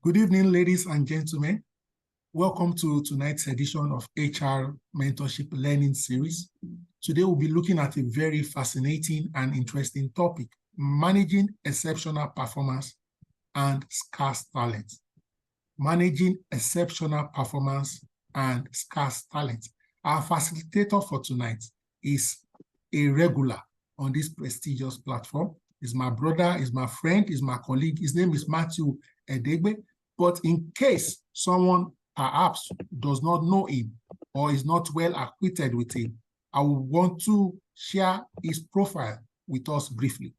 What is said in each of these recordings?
Good evening, ladies and gentlemen. Welcome to tonight's edition of HR Mentorship Learning Series. Today, we'll be looking at a very fascinating and interesting topic, managing exceptional performance and scarce talent. Managing exceptional performance and scarce talent. Our facilitator for tonight is a regular on this prestigious platform. He's my brother, he's my friend, he's my colleague. His name is Matthew Edegbe. But in case someone perhaps does not know him or is not well acquainted with him, I would want to share his profile with us briefly.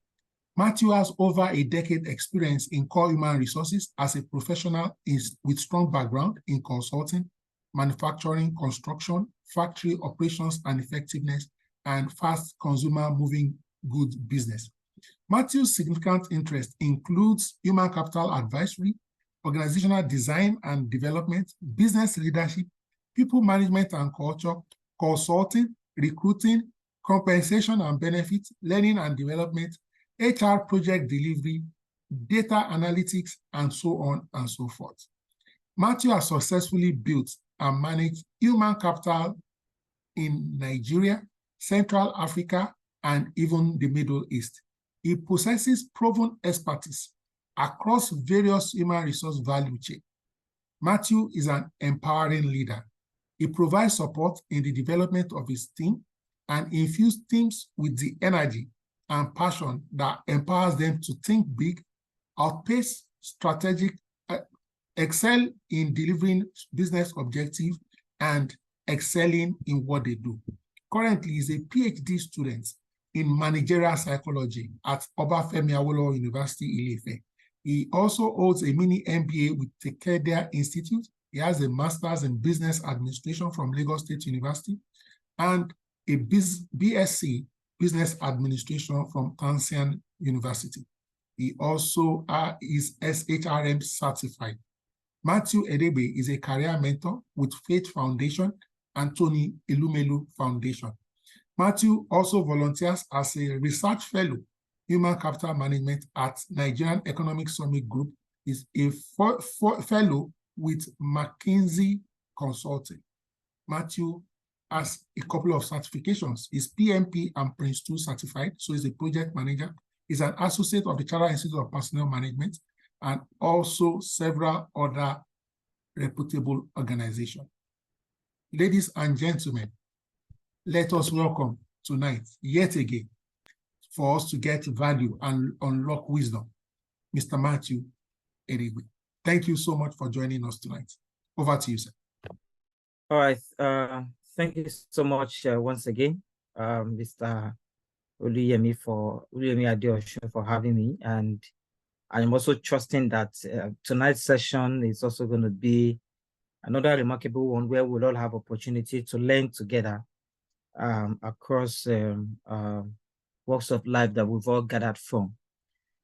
Matthew has over a decade experience in core human resources as a professional with strong background in consulting, manufacturing, construction, factory operations and effectiveness, and fast consumer moving goods business. Matthew's significant interest includes human capital advisory, organizational design and development, business leadership, people management and culture, consulting, recruiting, compensation and benefits, learning and development, HR project delivery, data analytics, and so on and so forth. Matthew has successfully built and managed human capital in Nigeria, Central Africa, and even the Middle East. He possesses proven expertise across various human resource value chain. Matthew is an empowering leader. He provides support in the development of his team and infuses teams with the energy and passion that empowers them to think big, outpace strategic, excel in delivering business objectives, and excelling in what they do. Currently, he's a PhD student in managerial psychology at Obafemi Awolowo University, Ile-Ife. He also holds a mini MBA with the Kedia Institute. He has a master's in business administration from Lagos State University and a BSc business administration from Tansian University. He also is SHRM certified. Matthew Edegbe is a career mentor with Faith Foundation and Tony Elumelu Foundation. Matthew also volunteers as a research fellow, human capital management at Nigerian Economic Summit Group, is a fellow with McKinsey Consulting. Matthew has a couple of certifications. He's PMP and Prince 2 certified, so he's a project manager. He's an associate of the Chartered Institute of Personnel Management and also several other reputable organizations. Ladies and gentlemen, let us welcome tonight, yet again, for us to get value and unlock wisdom, Mr. Matthew Edegbe. Thank you so much for joining us tonight. Over to you, sir. All right. Thank you so much once again, Mr. Oluyemi Adeosun for having me. And I'm also trusting that tonight's session is also going to be another remarkable one where we'll all have opportunity to learn together across walks of life that we've all gathered from.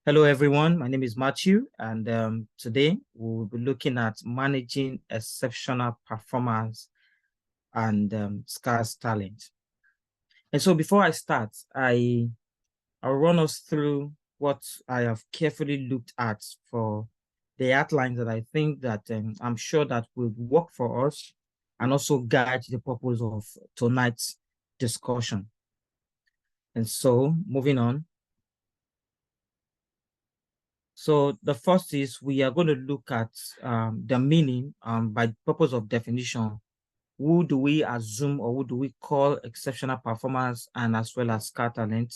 Hello, everyone. My name is Matthew, and today we'll be looking at managing exceptional performance and scarce talent. And so before I start, I'll run us through what I have carefully looked at for the outlines that I think that I'm sure that will work for us and also guide the purpose of tonight's discussion. And so moving on. So the first is we are going to look at the meaning by purpose of definition. Who do we assume or who do we call exceptional performance and as well as scarce talent?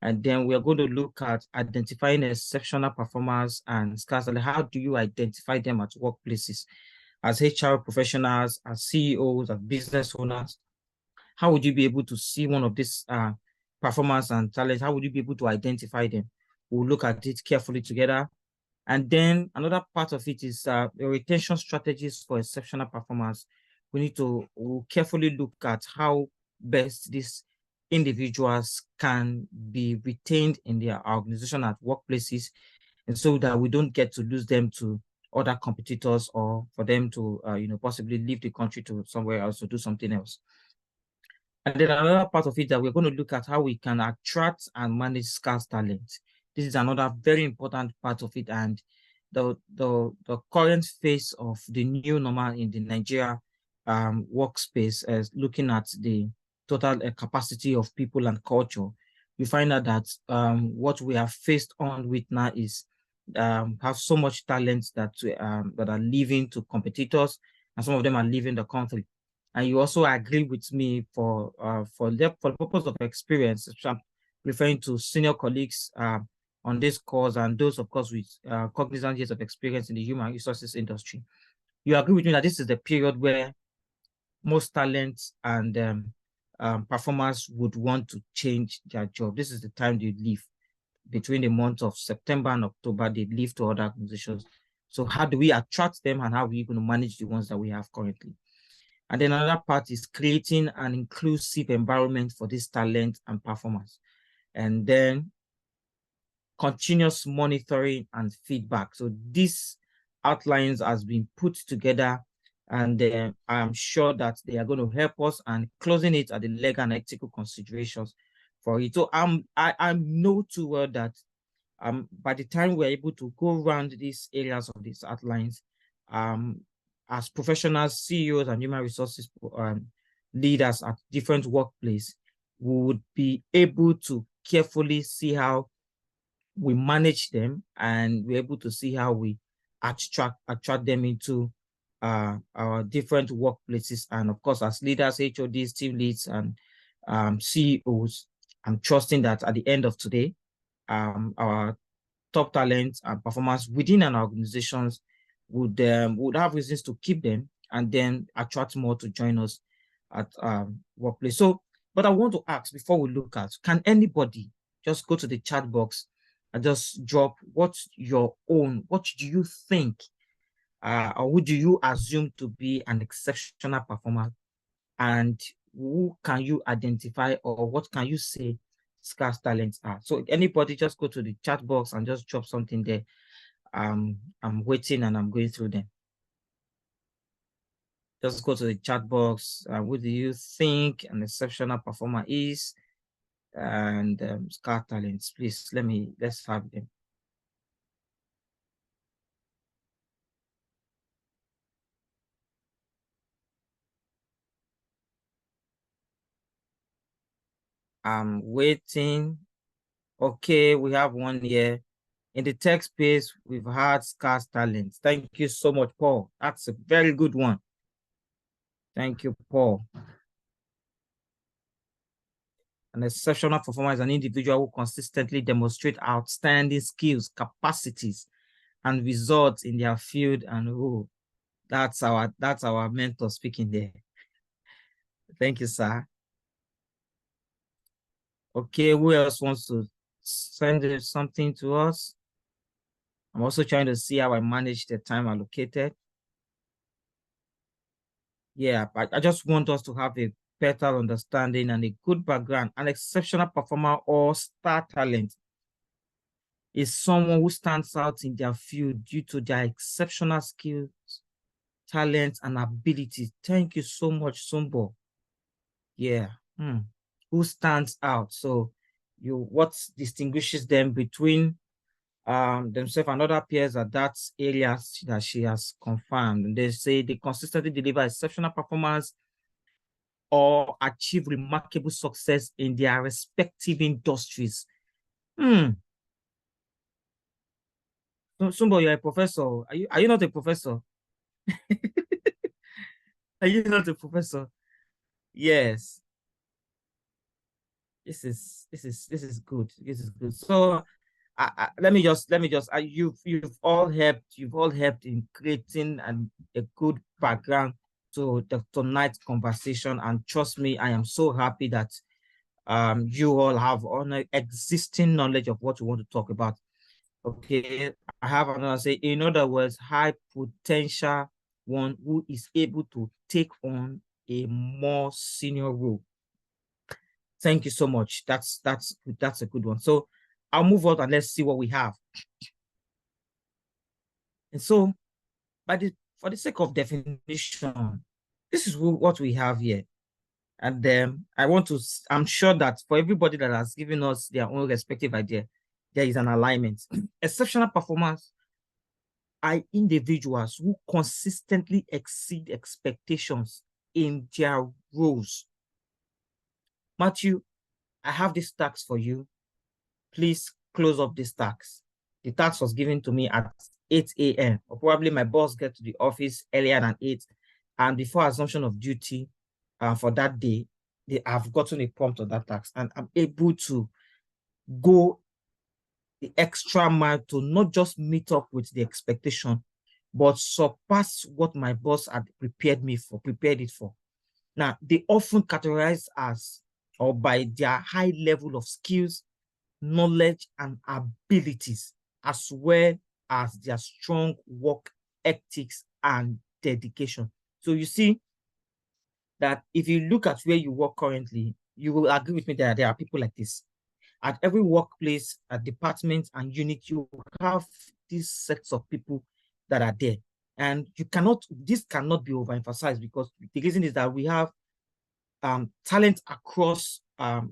And then we are going to look at identifying exceptional performance and scarce talent. How do you identify them at workplaces? As HR professionals, as CEOs, as business owners, how would you be able to see one of these performance and talent? How would you be able to identify them? We'll look at it carefully together. And then another part of it is the retention strategies for exceptional performance. We'll carefully look at how best these individuals can be retained in their organization at workplaces, and so that we don't get to lose them to other competitors or for them to possibly leave the country to somewhere else to do something else. And then another part of it that we're going to look at how we can attract and manage scarce talent. This is another very important part of it, and the current phase of the new normal in the Nigeria workspace, as looking at the total capacity of people and culture, you find out that what we are faced on with now is have so much talent that that are leaving to competitors, and some of them are leaving the country. And you also agree with me for the purpose of experience, I'm referring to senior colleagues on this course and those, of course, with cognizant years of experience in the human resources industry. You agree with me that this is the period where most talents and performers would want to change their job. This is the time they leave. Between the months of September and October, they leave to other organizations. So how do we attract them, and how are we going to manage the ones that we have currently? And then another part is creating an inclusive environment for this talent and performance. And then continuous monitoring and feedback. So this outlines has been put together, and I'm sure that they are going to help us, and closing it at the legal and ethical considerations for it. So I know too well that by the time we're able to go around these areas of these outlines, as professionals, CEOs, and human resources leaders at different workplaces, we would be able to carefully see how we manage them, and we're able to see how we attract them into our different workplaces. And of course, as leaders, HODs, team leads, and CEOs, I'm trusting that at the end of today, our top talents and performers within an organizations would have reasons to keep them, and then attract more to join us at workplace. So, but I want to ask, before we look at, can anybody just go to the chat box and just drop what's your own, what do you think, or who do you assume to be an exceptional performer, and who can you identify, or what can you say scarce talents are? So anybody just go to the chat box and just drop something there. I'm waiting and I'm going through them. Just go to the chat box. What do you think an exceptional performer is? And scarce talents, please, let's have them. I'm waiting. Okay, we have one here. In the tech space, we've had scarce talents. Thank you so much, Paul. That's a very good one. Thank you, Paul. An exceptional performer is an individual who consistently demonstrates outstanding skills, capacities, and results in their field. And oh, that's our mentor speaking there. Thank you, sir. Okay, who else wants to send something to us? I'm also trying to see how I manage the time allocated. Yeah, I just want us to have a better understanding and a good background. An exceptional performer or star talent is someone who stands out in their field due to their exceptional skills, talents, and abilities. Thank you so much, Sumbo. Yeah. Who stands out? So what distinguishes them between themselves and other peers at that area that she has confirmed. And they say they consistently deliver exceptional performance or achieve remarkable success in their respective industries. Sumbo, you're a professor. Are you not a professor? Are you not a professor? Yes. This is good. This is good. So let me just you've all helped in creating a good background to tonight's conversation, and trust me, I am so happy that you all have an existing knowledge of what you want to talk about. Okay, I have another say, in other words, high potential one who is able to take on a more senior role. Thank you so much. That's a good one. So I'll move on and let's see what we have. And so, for the sake of definition, this is what we have here. And I'm sure that for everybody that has given us their own respective idea, there is an alignment. Exceptional performance are individuals who consistently exceed expectations in their roles. Matthew, I have this task for you. Please close up this task. The task was given to me at 8 a.m. or probably my boss get to the office earlier than 8, and before assumption of duty for that day, I've gotten a prompt on that task, and I'm able to go the extra mile to not just meet up with the expectation, but surpass what my boss had prepared it for. Now, they often categorize as or by their high level of skills, knowledge, and abilities, as well as their strong work ethics and dedication. So you see that if you look at where you work currently, you will agree with me that there are people like this. At every workplace, at department and unit, you have these sets of people that are there. And this cannot be overemphasized, because the reason is that we have talent across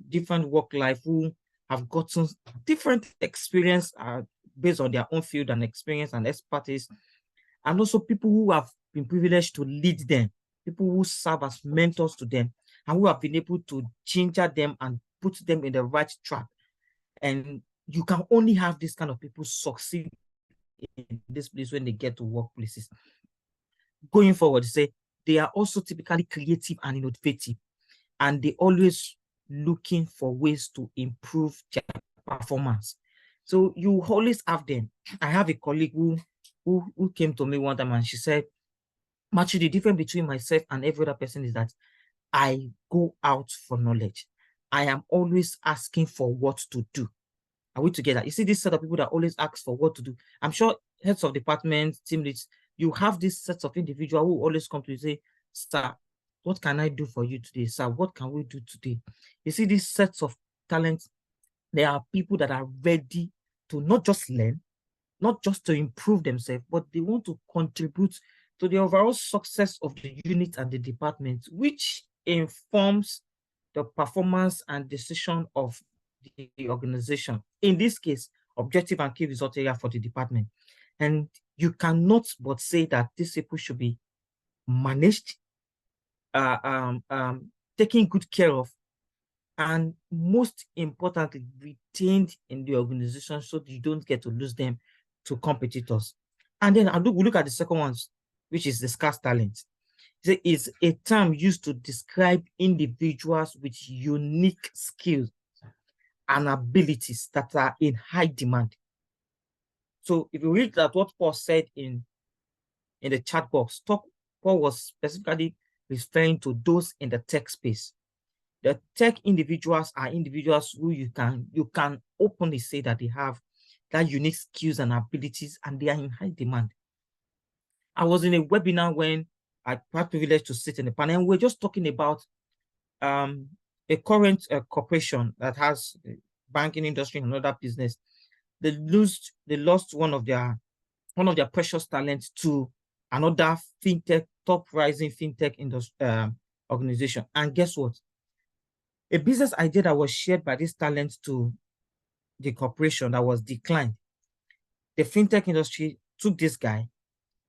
different work life who have gotten different experience based on their own field and experience and expertise, and also people who have been privileged to lead them, people who serve as mentors to them, and who have been able to ginger them and put them in the right track. And you can only have this kind of people succeed in this place when they get to workplaces. Going forward, say they are also typically creative and innovative, and they always looking for ways to improve their performance. So you always have them. I have a colleague who came to me one time and she said, Matthew, the difference between myself and every other person is that I go out for knowledge. I am always asking for what to do. Are we together? You see this set of people that always ask for what to do. I'm sure heads of departments, team leads, you have this set of individuals who always come to you say, sir, what can I do for you today? Sir, what can we do today? You see these sets of talents, there are people that are ready to not just learn, not just to improve themselves, but they want to contribute to the overall success of the unit and the department, which informs the performance and decision of the organization. In this case, objective and key result area for the department. And you cannot but say that these people should be managed, taken good care of, and most importantly, retained in the organization so that you don't get to lose them to competitors. And then we look at the second one, which is the scarce talent. It's a term used to describe individuals with unique skills and abilities that are in high demand. So if you read that what Paul said in the chat box, Paul was specifically referring to those in the tech space. The tech individuals are individuals who you can openly say that they have that unique skills and abilities, and they are in high demand. I was in a webinar when I had privilege to sit in the panel, and we're just talking about a current corporation that has banking industry and another business. They lost one of their precious talents to another top rising fintech industry organization. And guess what? A business idea that was shared by this talent to the corporation that was declined. The fintech industry took this guy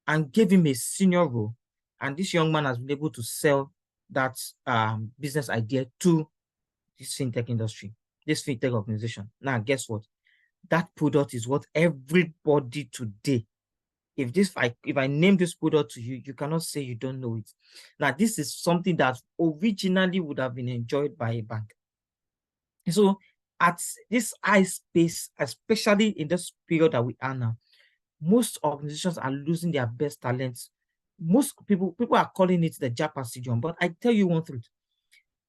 and gave him a senior role. And this young man has been able to sell that business idea to this fintech industry, this fintech organization. Now, guess what? That product is what everybody today, if I name this product to you, you cannot say you don't know it. Now, this is something that originally would have been enjoyed by a bank. So at this high space, especially in this period that we are now, most organizations are losing their best talents. Most people are calling it the Japa syndrome, but I tell you one truth.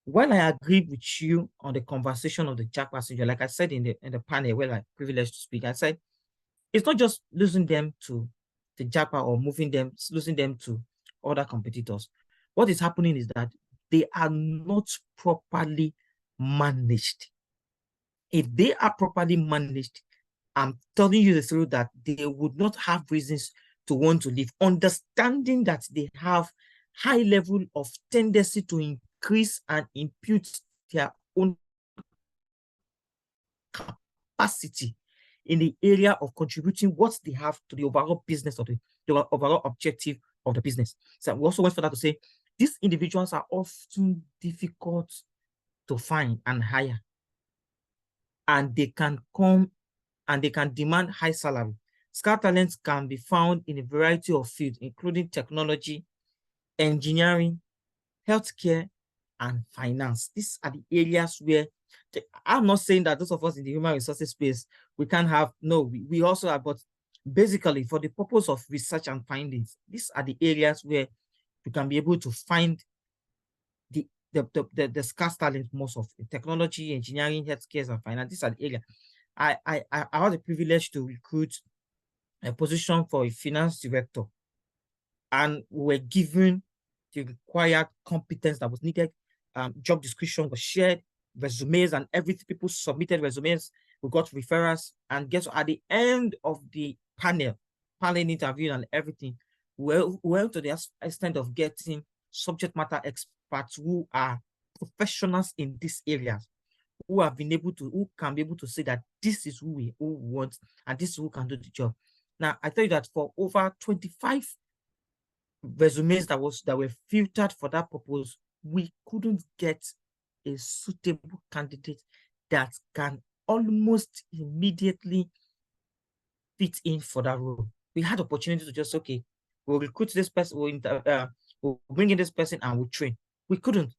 While I agree with you on the conversation of the Japa syndrome, like I said in the panel where I'm privileged to speak, I said it's not just losing them to the Japa or losing them to other competitors. What is happening is that they are not properly managed. If they are properly managed, I'm telling you the truth that they would not have reasons to want to leave, understanding that they have high level of tendency to increase and impute their own capacity in the area of contributing what they have to the overall business of the overall objective of the business. So we also went further to say these individuals are often difficult to find and hire, and they can come and they can demand high salary. Scarce talents can be found in a variety of fields, including technology, engineering, healthcare, and finance. These are the areas where I'm not saying that those of us in the human resources space, we can't have, no, we also have, but basically for the purpose of research and findings, these are the areas where you can be able to find the scarce talent most of it. Technology, engineering, healthcare, and finance. These are the areas. I had the privilege to recruit a position for a finance director, and we were given the required competence that was needed. Job description was shared, resumes and everything. People submitted resumes. We got referrals, and guess what? At the end of the panel interview and everything, we went to the extent of getting subject matter experts who are professionals in these areas, who have been able to, who can be able to say that this is who we want and this is who can do the job. Now, I tell you that for over 25 resumes that were filtered for that purpose, we couldn't get a suitable candidate that can almost immediately fit in for that role. We had opportunity to just, okay, we'll recruit this person, we'll bring in this person and we'll train. We couldn't.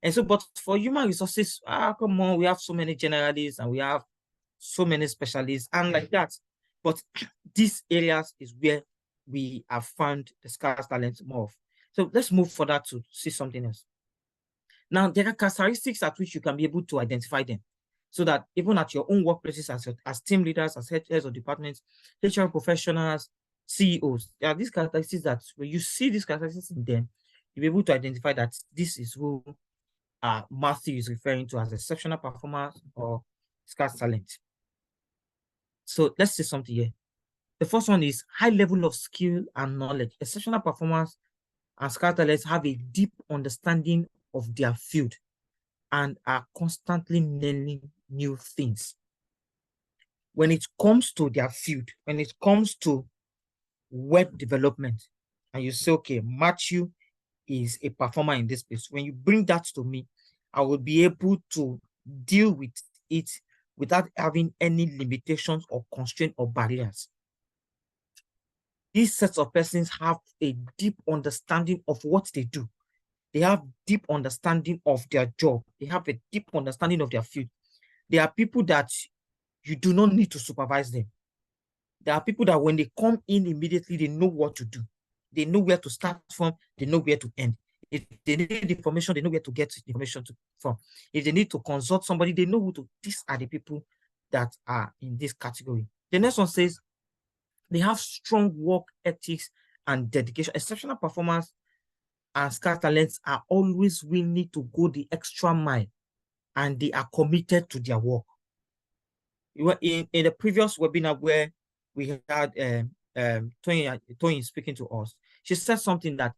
And so, but for human resources, come on, we have so many generalists and we have so many specialists and like that. But these areas is where we have found the scarce talent more of. So let's move further to see something else. Now, there are characteristics at which you can be able to identify them, so that even at your own workplaces, as team leaders, as heads of departments, HR professionals, CEOs, there are these characteristics that when you see these characteristics in them, you'll be able to identify that this is who Matthew is referring to as exceptional performance or scarce talent. So let's see something here. The first one is high level of skill and knowledge. Exceptional performance and scarce talents have a deep understanding of their field and are constantly learning new things. When it comes to their field, when it comes to web development, and you say, okay, Matthew is a performer in this space, when you bring that to me, I will be able to deal with it without having any limitations or constraints or barriers. These sets of persons have a deep understanding of what they do. They have deep understanding of their job. They have a deep understanding of their field. There are people that you do not need to supervise them. There are people that when they come in immediately, they know what to do. They know where to start from. They know where to end. If they need information, they know where to get information from. If they need to consult somebody, they know who to. These are the people that are in this category. The next one says they have strong work ethics and dedication. Exceptional performance and scarce talents are always willing to go the extra mile, and they are committed to their work. In the previous webinar where we had Tony speaking to us, she said something that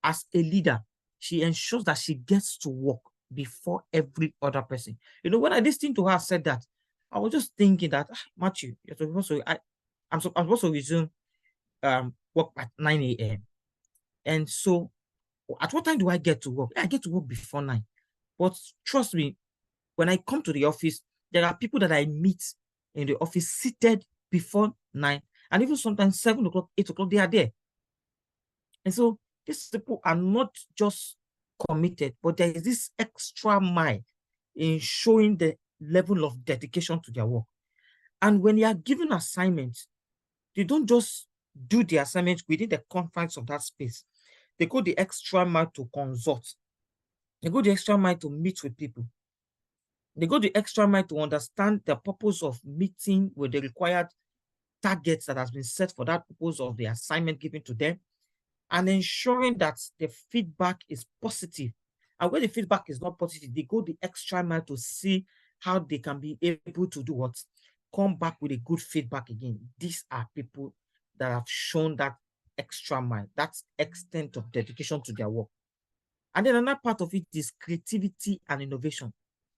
as a leader, she ensures that she gets to work before every other person. When I listened to her said that, I was just thinking that, Matthew, I'm supposed to resume work at 9 a.m. And so at what time do I get to work? I get to work before 9. But trust me, when I come to the office, there are people that I meet in the office seated before 9, and even sometimes 7 o'clock, 8 o'clock, they are there. And so these people are not just committed, but there is this extra mile in showing the level of dedication to their work. And when you are given assignments, they don't just do the assignment within the confines of that space. They go the extra mile to consult. They go the extra mile to meet with people. They go the extra mile to understand the purpose of meeting with the required targets that has been set for that purpose of the assignment given to them, and ensuring that the feedback is positive. And when the feedback is not positive, they go the extra mile to see how they can be able to do what? Come back with a good feedback again. These are people that have shown that extra mile, that extent of dedication to their work. And then another part of it is creativity and innovation.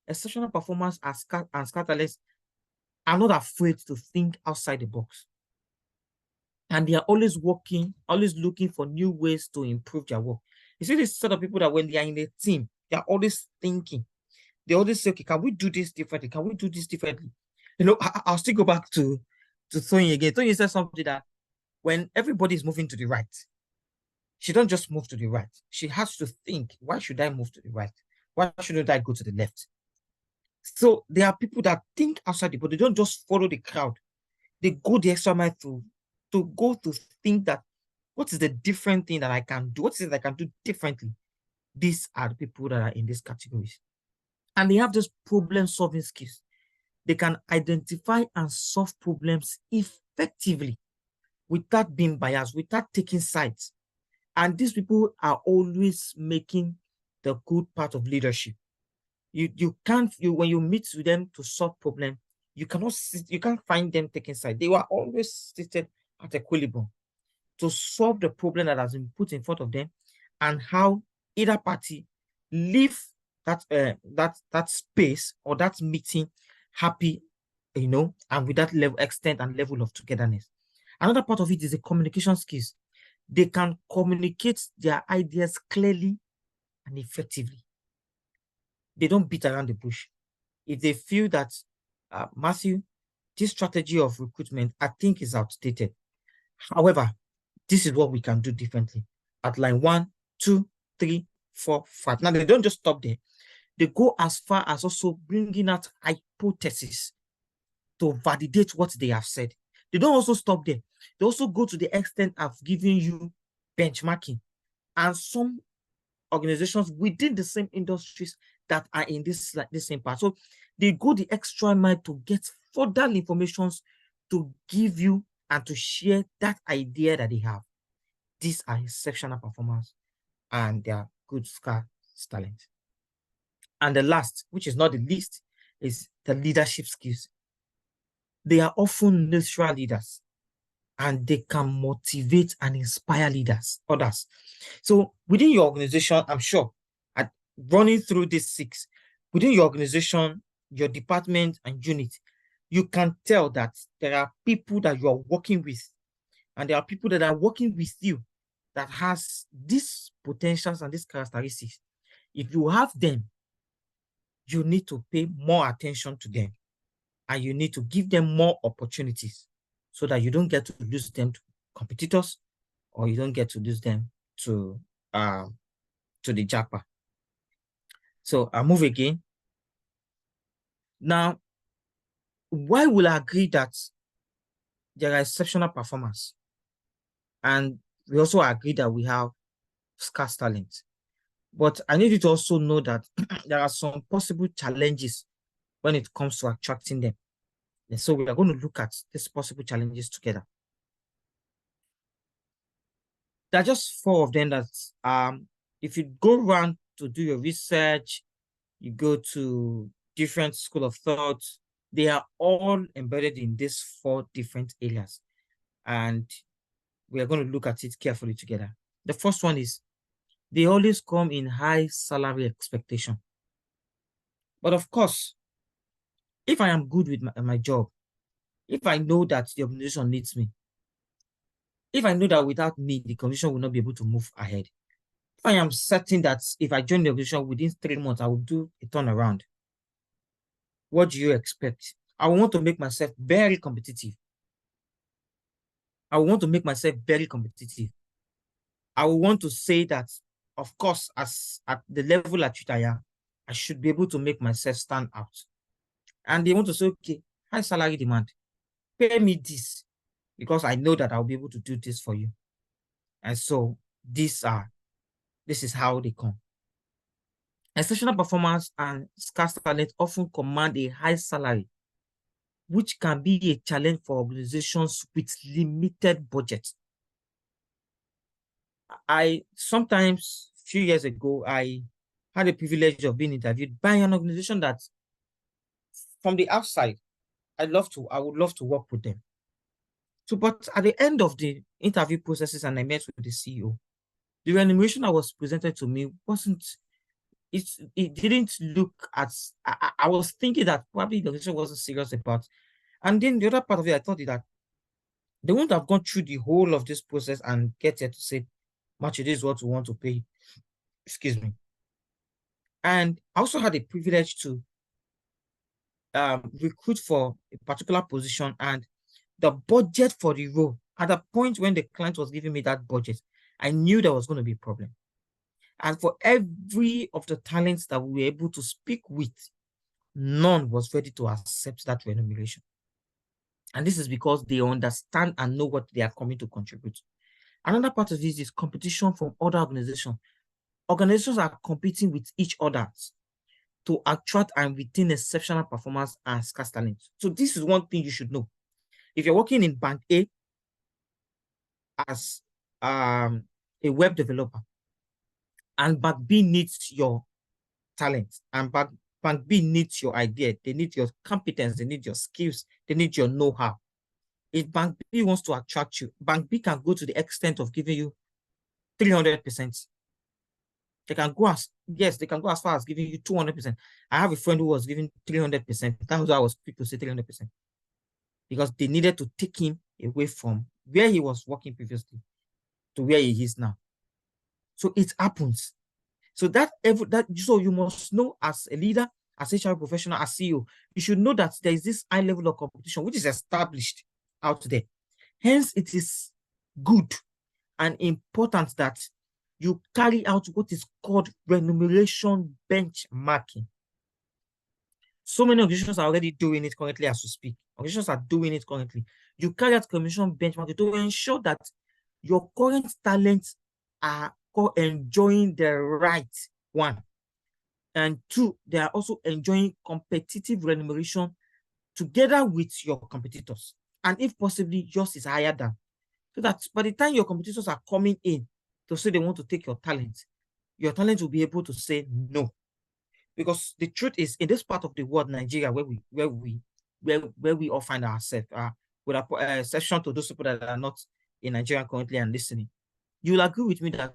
Exceptional performance and scarce talents are not afraid to think outside the box. And they are always working, always looking for new ways to improve their work. You see, this sort of people that when they are in a team, they are always thinking. They always say, okay, can we do this differently? Can we do this differently? You know, I'll still go back to Tony again. Tony said something that when everybody is moving to the right, she don't just move to the right. She has to think, why should I move to the right? Why shouldn't I go to the left? So there are people that think outside the box. They don't just follow the crowd. They go the extra mile to go to think that what is the different thing that I can do? What is it I can do differently? These are the people that are in these categories. And they have those problem-solving skills. They can identify and solve problems effectively without being biased, without taking sides. And these people are always making the good part of leadership. You can't, when you meet with them to solve problems, you can't find them taking sides. They were always seated at equilibrium to solve the problem that has been put in front of them, and how either party leave that space or that meeting happy, and with that level, extent and level of togetherness. Another part of it is the communication skills. They can communicate their ideas clearly and effectively. They don't beat around the bush. If they feel that, Matthew, this strategy of recruitment, I think, is outdated. However, this is what we can do differently. At line 1, 2, 3, 4, 5. Now, they don't just stop there. They go as far as also bringing out hypotheses to validate what they have said. They don't also stop there. They also go to the extent of giving you benchmarking. And some organizations within the same industries that are in this same part. So they go the extra mile to get further information to give you and to share that idea that they have. These are exceptional performers and they are good Scarce talent. And the last, which is not the least, is the leadership skills. They are often natural leaders and they can motivate and inspire others. So within your organization, I'm sure, at running through these 6, within your organization, your department and unit, you can tell that there are people that you are working with, and there are people that are working with you that has these potentials and these characteristics. If you have them, you need to pay more attention to them, and you need to give them more opportunities so that you don't get to lose them to competitors, or you don't get to lose them to the JAPA. So I'll move again. Now, why will I agree that there are exceptional performers? And we also agree that we have scarce talent. But I need you to also know that there are some possible challenges when it comes to attracting them. And so we are going to look at these possible challenges together. There are just 4 of them that, if you go around to do your research, you go to different school of thought, they are all embedded in these 4 different areas. And we are going to look at it carefully together. The first one is they always come in high salary expectation. But of course, if I am good with my job, if I know that the organization needs me, if I know that without me, the organization will not be able to move ahead, if I am certain that if I join the organization within 3 months, I will do a turnaround, what do you expect? I want to make myself very competitive. I want to make myself very competitive. I will want to say that, of course, as at the level at which I am, I should be able to make myself stand out. And they want to say, okay, high salary demand, pay me this, because I know that I'll be able to do this for you. And so this is how they come. Exceptional performance and scarce talent often command a high salary, which can be a challenge for organizations with limited budget. I sometimes, a few years ago, I had the privilege of being interviewed by an organization that, from the outside, I would love to work with them. So, but at the end of the interview processes, and I met with the CEO, the remuneration that was presented to me it didn't look as, I was thinking that probably the organization wasn't serious about And then the other part of it, I thought that they wouldn't have gone through the whole of this process and get here to say, Matthew, this is what we want to pay. Excuse me. And I also had a privilege to recruit for a particular position, and the budget for the role, at the point when the client was giving me that budget, I knew there was going to be a problem. And for every of the talents that we were able to speak with, none was ready to accept that remuneration. And this is because they understand and know what they are coming to contribute. Another part of this is competition from other organizations. Organizations are competing with each other to attract and retain exceptional performance and scarce talent. So this is one thing you should know. If you're working in Bank A as a web developer, and Bank B needs your talent, and Bank B needs your idea, they need your competence, they need your skills, they need your know-how. If Bank B wants to attract you, Bank B can go to the extent of giving you 300%. They can go as far as giving you 200%. I have a friend who was giving 300%. That was why I was quick to say 300%. Because they needed to take him away from where he was working previously to where he is now. So it happens. So so you must know, as a leader, as HR professional, as CEO, you should know that there is this high level of competition which is established out there. Hence, it is good and important that you carry out what is called remuneration benchmarking. So many organizations are already doing it currently as we speak. Organizations are doing it currently. You carry out remuneration benchmarking to ensure that your current talents are enjoying the right one. And two, they are also enjoying competitive remuneration together with your competitors. And if possibly, yours is higher than. So that by the time your competitors are coming in to say they want to take your talent will be able to say no. Because the truth is, in this part of the world, Nigeria, where we all find ourselves, with a exception to those people that are not in Nigeria currently and listening, you'll agree with me that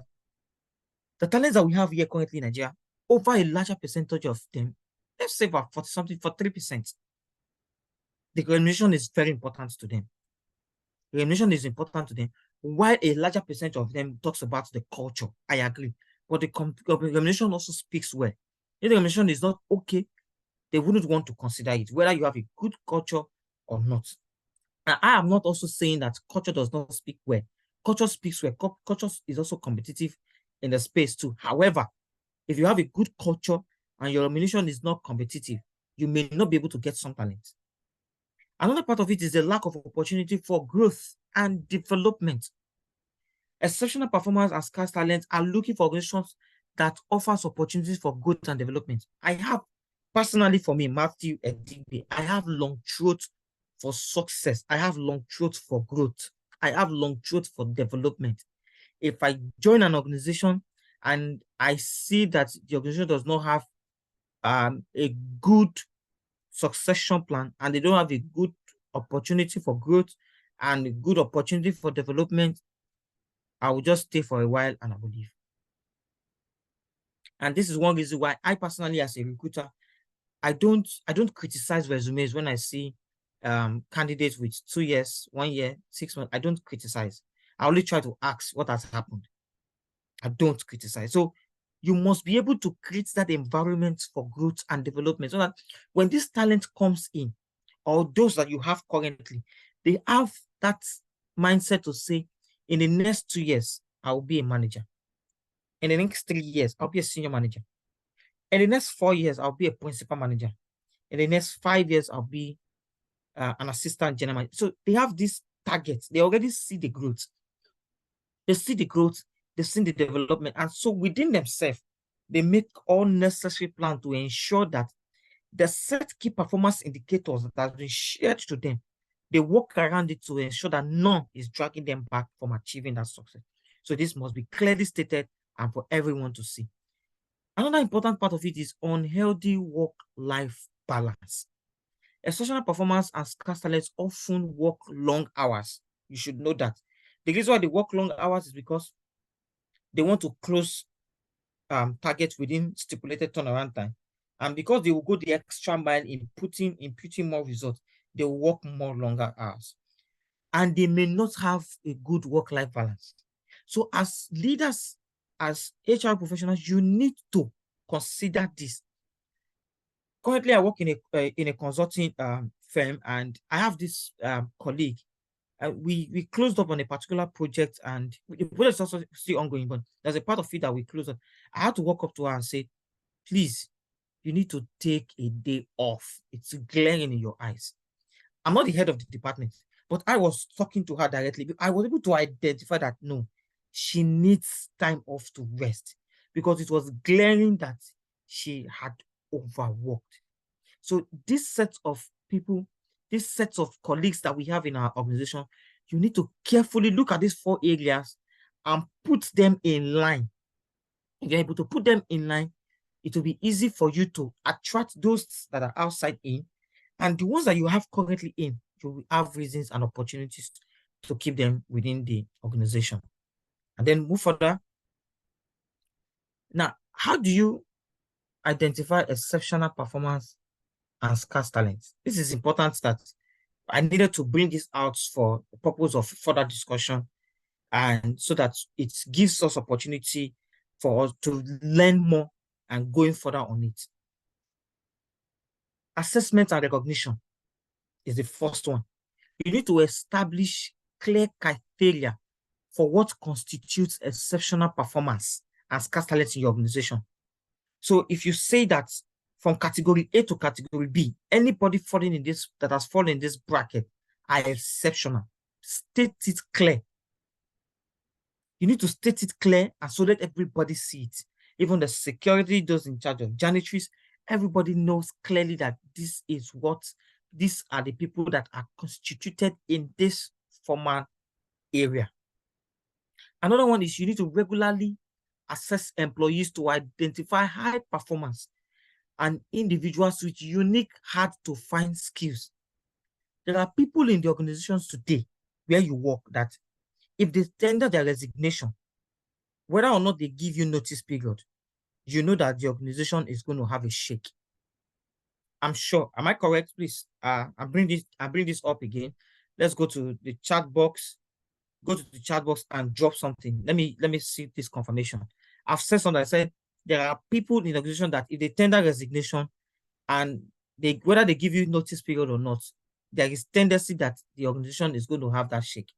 the talents that we have here currently in Nigeria, over a larger percentage of them, let's say about 3%, the remuneration is very important to them. The remuneration is important to them, while a larger percentage of them talks about the culture. I agree. But the remuneration also speaks well. If the remuneration is not okay, they wouldn't want to consider it, whether you have a good culture or not. And I am not also saying that culture does not speak well. Culture speaks well. Culture is also competitive in the space too. However, if you have a good culture and your remuneration is not competitive, you may not be able to get some talent. Another part of it is the lack of opportunity for growth and development. Exceptional performers and scarce talents are looking for organizations that offers opportunities for growth and development. I have, personally for me, Matthew Edigbe, I have long throat for success. I have long throat for growth. I have long throat for development. If I join an organization and I see that the organization does not have a good succession plan and they don't have a good opportunity for growth and a good opportunity for development, I will just stay for a while and I will leave. And this is one reason why I personally, as a recruiter, I don't criticize resumes when I see candidates with 2 years, 1 year, 6 months. I don't criticize. I only try to ask what has happened. I don't criticize. So you must be able to create that environment for growth and development so that when this talent comes in, or those that you have currently, they have that mindset to say, in the next 2 years, I will be a manager. In the next 3 years, I'll be a senior manager. In the next 4 years, I'll be a principal manager. In the next 5 years, I'll be an assistant general manager. So they have these targets. They already see the growth. They see the growth. They see the development. And so within themselves, they make all necessary plans to ensure that the set key performance indicators that have been shared to them, they work around it to ensure that none is dragging them back from achieving that success. So this must be clearly stated and for everyone to see. Another important part of it is unhealthy work-life balance. Exceptional performance and scarce talents often work long hours. You should know that. The reason why they work long hours is because they want to close targets within stipulated turnaround time. And because they will go the extra mile in imputing more results, they work more longer hours, and they may not have a good work-life balance. So as leaders, as HR professionals, you need to consider this. Currently, I work in a consulting firm, and I have this colleague. We closed up on a particular project, and the project is also still ongoing, but there's a part of it that we closed up. I had to walk up to her and say, please, you need to take a day off. It's glaring in your eyes. I'm not the head of the department, but I was talking to her directly. I was able to identify that no, she needs time off to rest, because it was glaring that she had overworked. So this set of people, this set of colleagues that we have in our organization, you need to carefully look at these 4 areas and put them in line. If you're able to put them in line, it will be easy for you to attract those that are outside in, and the ones that you have currently in, you will have reasons and opportunities to keep them within the organization. And then move further. Now, how do you identify exceptional performance and scarce talent? This is important that I needed to bring this out for the purpose of further discussion, and so that it gives us opportunity for us to learn more and going further on it. Assessment and recognition is the first one. You need to establish clear criteria for what constitutes exceptional performance and scarce talent in your organization. So if you say that from category A to category B, anybody falling in this, that has fallen in this bracket, are exceptional, state it clear. You need to state it clear, and so let everybody see it. Even the security, those in charge of janitories, everybody knows clearly that this is what, these are the people that are constituted in this formal area. Another one is you need to regularly assess employees to identify high performance and individuals with unique, hard to find skills. There are people in the organizations today where you work that if they tender their resignation, whether or not they give you notice period, you know that the organization is going to have a shake. I'm sure. Am I correct? Please, I bring this up again. Let's go to the chat box. Go to the chat box and drop something. Let me see this confirmation. I've said something. I said there are people in the organization that if they tender resignation and whether they give you notice period or not, there is tendency that the organization is going to have that shake.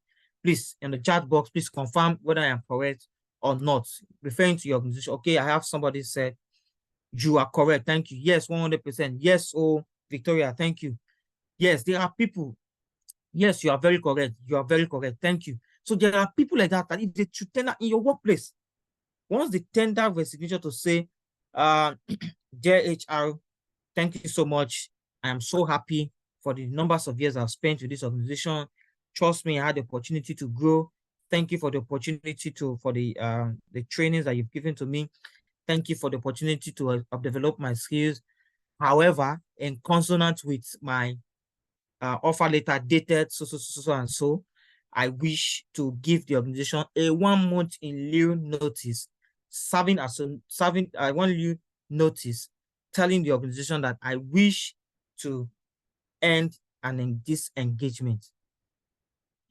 Please, in the chat box, please confirm whether I am correct or not, referring to your organization. Okay, I have somebody said, you are correct. Thank you. Yes, 100%. Yes, oh, Victoria, thank you. Yes, there are people. Yes, you are very correct. You are very correct. Thank you. So there are people like that if they should tender in your workplace, once they tender resignation to say, dear HR, thank you so much. I am so happy for the numbers of years I've spent with this organization. Trust me, I had the opportunity to grow. Thank you for the opportunity for the trainings that you've given to me. Thank you for the opportunity to develop my skills. However, in consonant with my offer letter dated so and so, I wish to give the organization a 1 month in lieu notice, serving 1 lieu notice, telling the organization that I wish to end this engagement.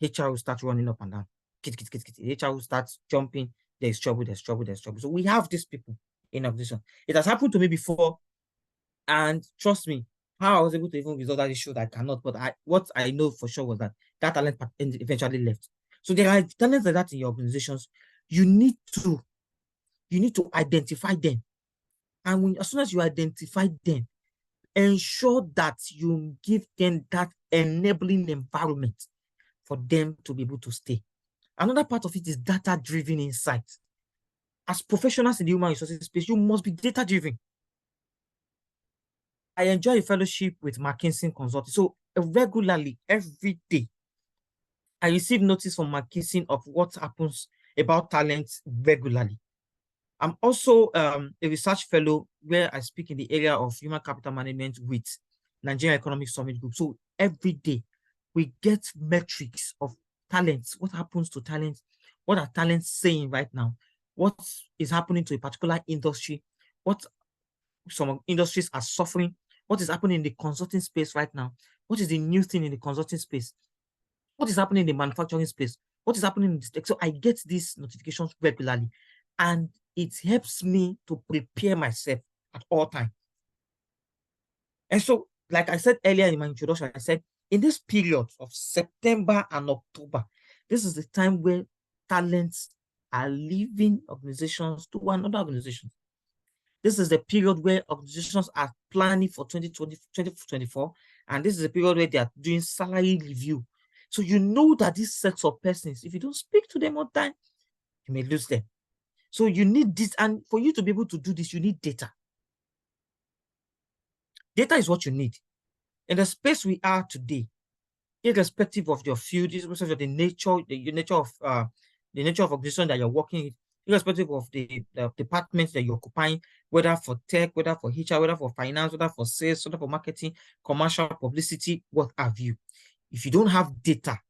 HR will start running up and down. HR will start jumping. There's trouble. So we have these people in organization. It has happened to me before, and trust me, how I was able to even resolve that issue, I cannot. But what I know for sure was that talent eventually left. So there are talents like that in your organizations. You need to identify them, and as soon as you identify them, ensure that you give them that enabling environment for them to be able to stay. Another part of it is data-driven insight. As professionals in the human resources space, you must be data-driven. I enjoy a fellowship with McKinsey Consulting. So regularly, every day, I receive notice from McKinsey of what happens about talent regularly. I'm also a research fellow where I speak in the area of human capital management with Nigerian Economic Summit Group. So every day, we get metrics of talents. What happens to talents? What are talents saying right now? What is happening to a particular industry? What some industries are suffering? What is happening in the consulting space right now? What is the new thing in the consulting space? What is happening in the manufacturing space? What is happening in the tech? So I get these notifications regularly, and it helps me to prepare myself at all times. And so, like I said earlier in my introduction, I said in this period of September and October, this is the time where talents are leaving organizations to another organization. This is the period where organizations are planning for 2020, 2024, and this is the period where they are doing salary review. So you know that these sets of persons, if you don't speak to them on time, you may lose them. So you need this, and for you to be able to do this, you need data. Data is what you need. In the space we are today, irrespective of your field, irrespective of the nature of organization that you're working in, irrespective of the departments that you're occupying, whether for tech, whether for HR, whether for finance, whether for sales, whether for marketing, commercial, publicity, what have you. If you don't have data,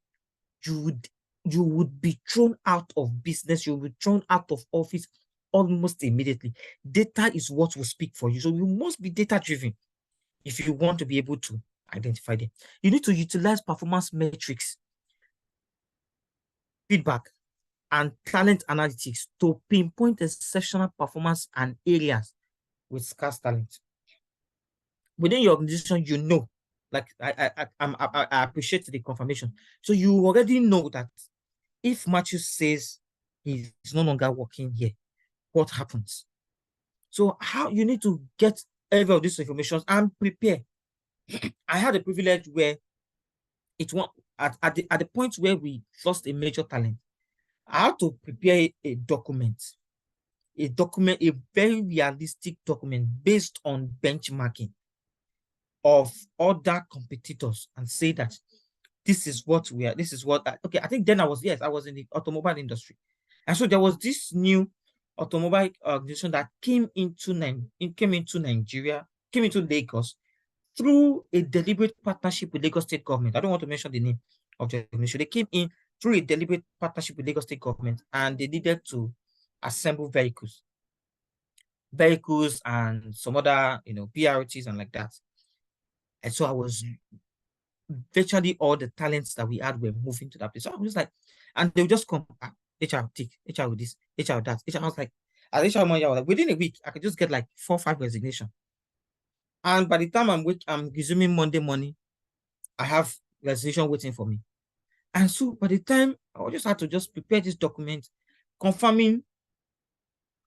you would be thrown out of business, you will be thrown out of office almost immediately. Data is what will speak for you. So you must be data-driven if you want to be able to identify them. You need to utilize performance metrics, feedback, and talent analytics to pinpoint exceptional performance and areas with scarce talent. Within your organization, you know, like I appreciate the confirmation. So you already know that if Matthew says he's no longer working here, what happens? So how you need to get every of these information and prepare. I had a privilege where it was at the point where we lost a major talent. I had to prepare a document, a very realistic document based on benchmarking of other competitors, and say that this is what we are, this is what, okay, I think then I was in the automobile industry. And so there was this new automobile organization that came into Nigeria, came into Lagos through a deliberate partnership with Lagos State government. I don't want to mention the name of the organization. They came in through a deliberate partnership with Lagos State government, and they needed to assemble vehicles and some other, BRTs and like that. And so I was virtually all the talents that we had were moving to that place. So I was just like, and they would just come, HR will take, HR with this, HR with that. HR was like, as HR manager, like, within a week, I could just get like 4 or 5 resignation. And by the time I'm resuming Monday morning, I have resignation waiting for me. And so by the time I just had to just prepare this document, confirming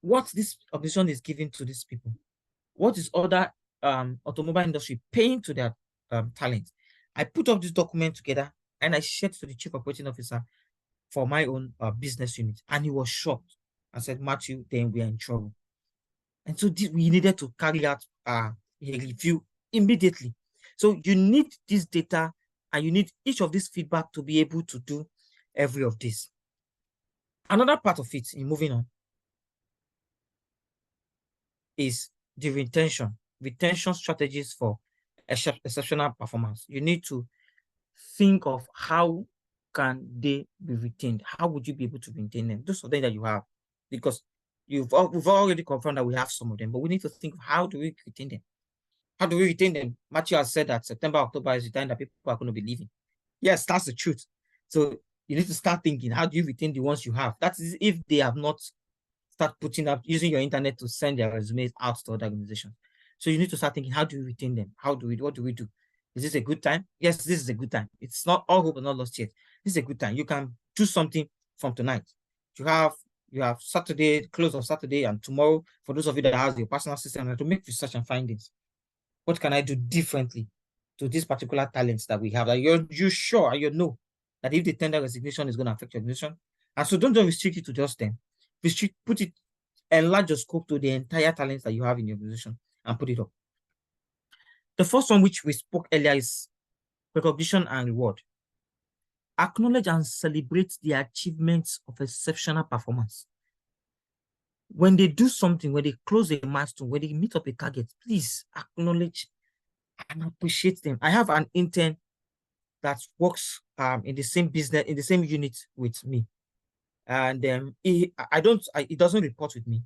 what this organization is giving to these people, what is other automobile industry paying to their talent. I put up this document together and I shared to the chief operating officer for my own business unit, and he was shocked. I said, Matthew, then we are in trouble. And so we needed to carry out a review immediately. So you need this data, and you need each of this feedback to be able to do every of this. Another part of it, in moving on, is the retention strategies for exceptional performance. You need to think of how can they be retained. How would you be able to retain them? Those are things that you have, because we've already confirmed that we have some of them, but we need to think of how do we retain them. How do we retain them? Matthew has said that September, October is the time that people are going to be leaving. Yes, that's the truth. So you need to start thinking, how do you retain the ones you have? That is if they have not start putting up, using your internet to send their resumes out to other organizations. So you need to start thinking, how do we retain them? What do we do? Is this a good time? Yes, this is a good time. It's not all hope not lost yet. This is a good time. You can do something from tonight. You have Saturday, close of Saturday, and tomorrow, for those of you that have your personal system, to make research and findings. What can I do differently to these particular talents that we have? That you're sure and you know that if the tender resignation is going to affect your organization. And so don't just restrict it to just them. Enlarge your scope to the entire talents that you have in your organization and put it up. The first one, which we spoke earlier, is recognition and reward. Acknowledge and celebrate the achievements of exceptional performance. When they do something, when they close a milestone, when they meet up a target, please acknowledge and appreciate them. I have an intern that works in the same business, in the same unit with me. And it doesn't report with me.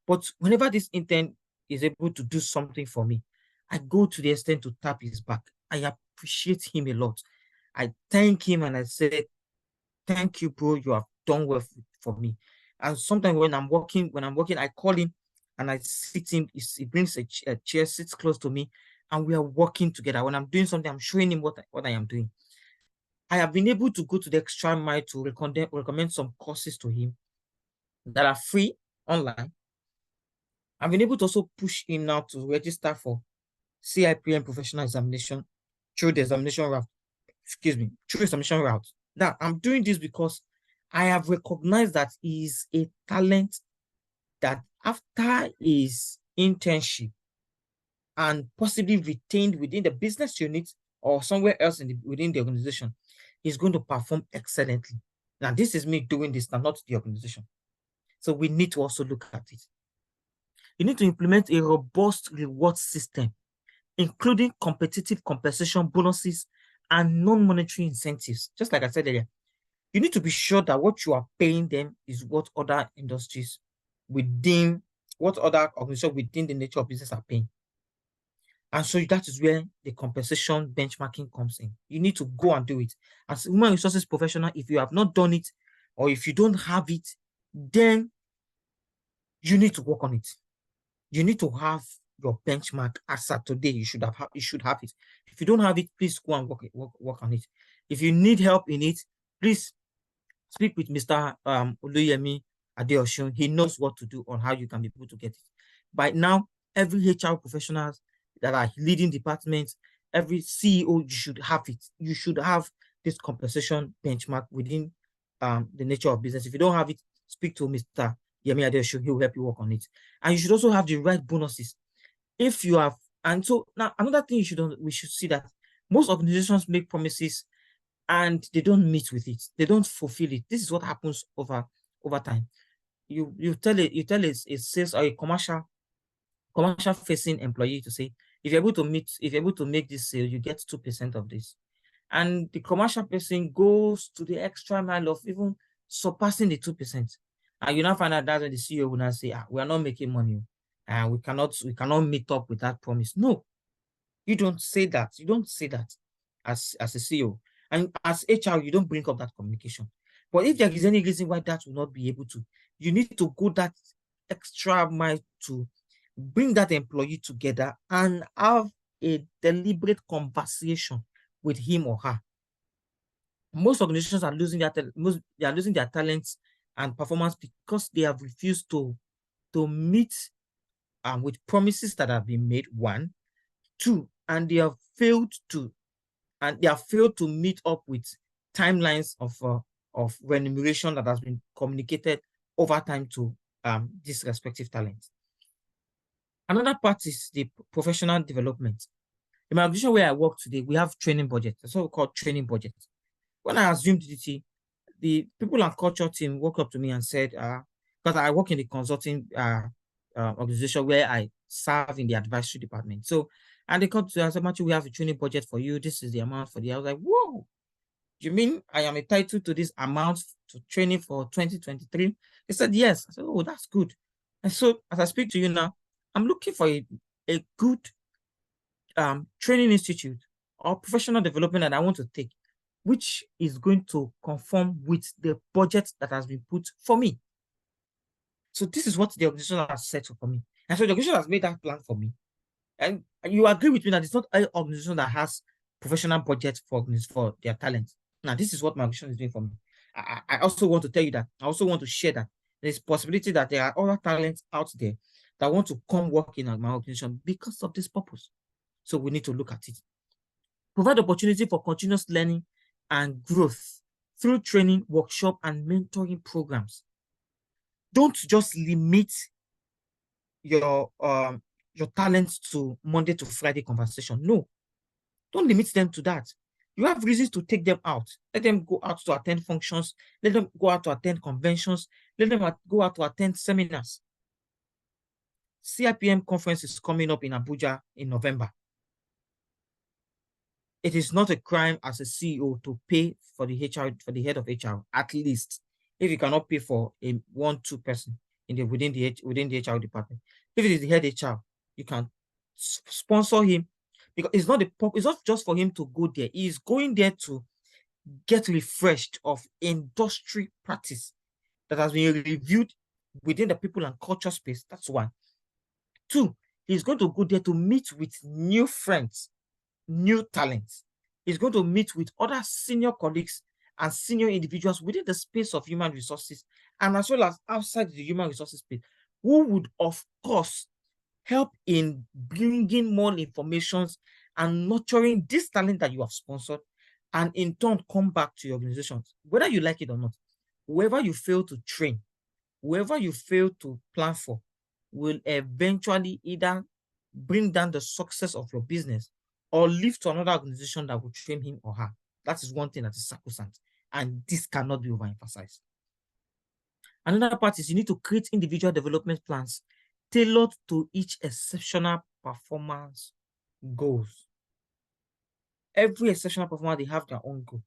But whenever this intern is able to do something for me, I go to the extent to tap his back. I appreciate him a lot. I thank him and I said, thank you, bro. You have done well for me. And sometimes when I'm working, I call him and I sit him. He brings a chair, sits close to me, and we are working together. When I'm doing something, I'm showing him what I am doing. I have been able to go to the extra mile to recommend some courses to him that are free online. I've been able to also push him now to register for CIPM professional examination through the examination route. Through examination route. Now, I'm doing this because I have recognized that he is a talent that after his internship and possibly retained within the business unit or somewhere else within the organization, is going to perform excellently. Now, this is me doing this, now, not the organization. So we need to also look at it. You need to implement a robust reward system, including competitive compensation bonuses and non-monetary incentives. Just like I said earlier, you need to be sure that what you are paying them is what other industries within, what other organizations within the nature of business are paying. And so that is where the compensation benchmarking comes in. You need to go and do it. As a human resources professional, if you have not done it, or if you don't have it, then you need to work on it. You need to have your benchmark as at today. You should have it. If you don't have it, please go and work on it. If you need help in it, please speak with Mr. Oluyemi Adeosun. He knows what to do on how you can be able to get it. By now, every HR professionals that are leading departments, every CEO, you should have it. You should have this compensation benchmark within the nature of business. If you don't have it, speak to Mr. Yemi Adeosun. He will help you work on it. And you should also have the right bonuses. If you have, and so now another thing we should see that most organizations make promises and they don't meet with it. They don't fulfill it. This is what happens over time. You tell a sales or a commercial facing employee to say, if you're able to make this sale, you get 2% of this. And the commercial person goes to the extra mile of even surpassing the 2%. And you now find out that when the CEO will now say, we are not making money, and we cannot meet up with that promise. No, you don't say that. You don't say that as a CEO. And as HR, you don't bring up that communication. But if there is any reason why that will not be able to, you need to go that extra mile to bring that employee together and have a deliberate conversation with him or her. Most organizations are losing their talents and performance because they have refused to meet with promises that have been made, 1, 2, and they have failed to meet up with timelines of remuneration that has been communicated over time to this respective talent. Another part is the professional development. In my organization where I work today, we have training budget. That's what we call training budget. When I assumed DDT, the people and culture team walked up to me and said, because I work in the consulting organization where I serve in the advisory department. So, and they come to us and said, Matthew, we have a training budget for you. This is the amount for the year. I was like, whoa, you mean I am entitled to this amount to training for 2023? They said, yes. I said, oh, that's good. And so as I speak to you now, I'm looking for a good training institute or professional development that I want to take, which is going to conform with the budget that has been put for me. So this is what the organization has set for me. And so the organization has made that plan for me. And you agree with me that it's not an organization that has professional budget for their talent. Now, this is what my organization is doing for me. I also want to tell you that. I also want to share that there's possibility that there are other talents out there that want to come work in my organization because of this purpose. So we need to look at it. Provide opportunity for continuous learning and growth through training, workshop, and mentoring programs. Don't just limit your talents to Monday to Friday conversation. No, don't limit them to that. You have reasons to take them out. Let them go out to attend functions. Let them go out to attend conventions. Let them go out to attend seminars. CIPM conference is coming up in Abuja in November. It is not a crime as a CEO to pay for the head of HR, at least if you cannot pay for a 1-2 person within the HR department. If it is the head HR, you can sponsor him, Because it's not just for him to go there. He's going there to get refreshed of industry practice that has been reviewed within the people and culture space. That's one. Two, he's going to go there to meet with new friends, new talents. He's going to meet with other senior colleagues and senior individuals within the space of human resources, and as well as outside the human resources space, who would, of course, help in bringing more information and nurturing this talent that you have sponsored, and in turn come back to your organizations, whether you like it or not. Whoever you fail to train, whoever you fail to plan for, will eventually either bring down the success of your business or leave to another organization that will train him or her. That is one thing that is sacrosanct, and this cannot be overemphasized. Another part is you need to create individual development plans tailored to each exceptional performance goals. Every exceptional performer, they have their own goal.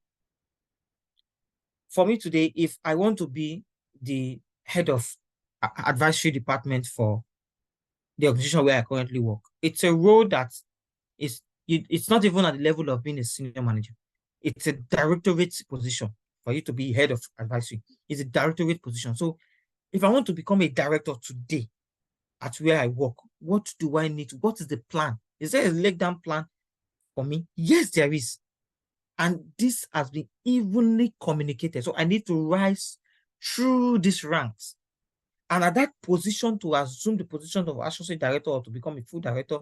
For me today, if I want to be the head of advisory department for the organization where I currently work, it's a role that it's not even at the level of being a senior manager. It's a directorate position. For you to be head of advisory, it's a directorate position. So if I want to become a director today at where I work, what do I need? What is the plan? Is there a leg down plan for me? Yes, there is. And this has been evenly communicated. So I need to rise through these ranks. And at that position, to assume the position of associate director or to become a full director,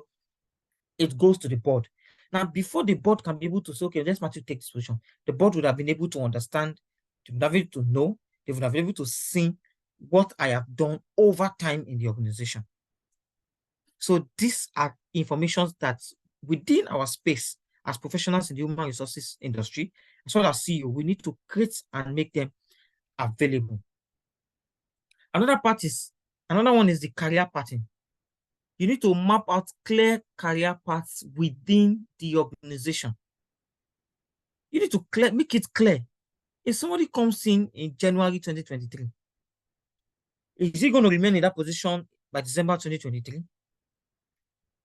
it goes to the board. Now, before the board can be able to say, okay, let's Matthew take this position, the board would have been able to understand, they would have been able to know, they would have been able to see what I have done over time in the organization. So these are informations that within our space as professionals in the human resources industry, as well as CEO, we need to create and make them available. Another one is the career pattern. You need to map out clear career paths within the organization. You need to make it clear. If somebody comes in January 2023, is he going to remain in that position by December 2023?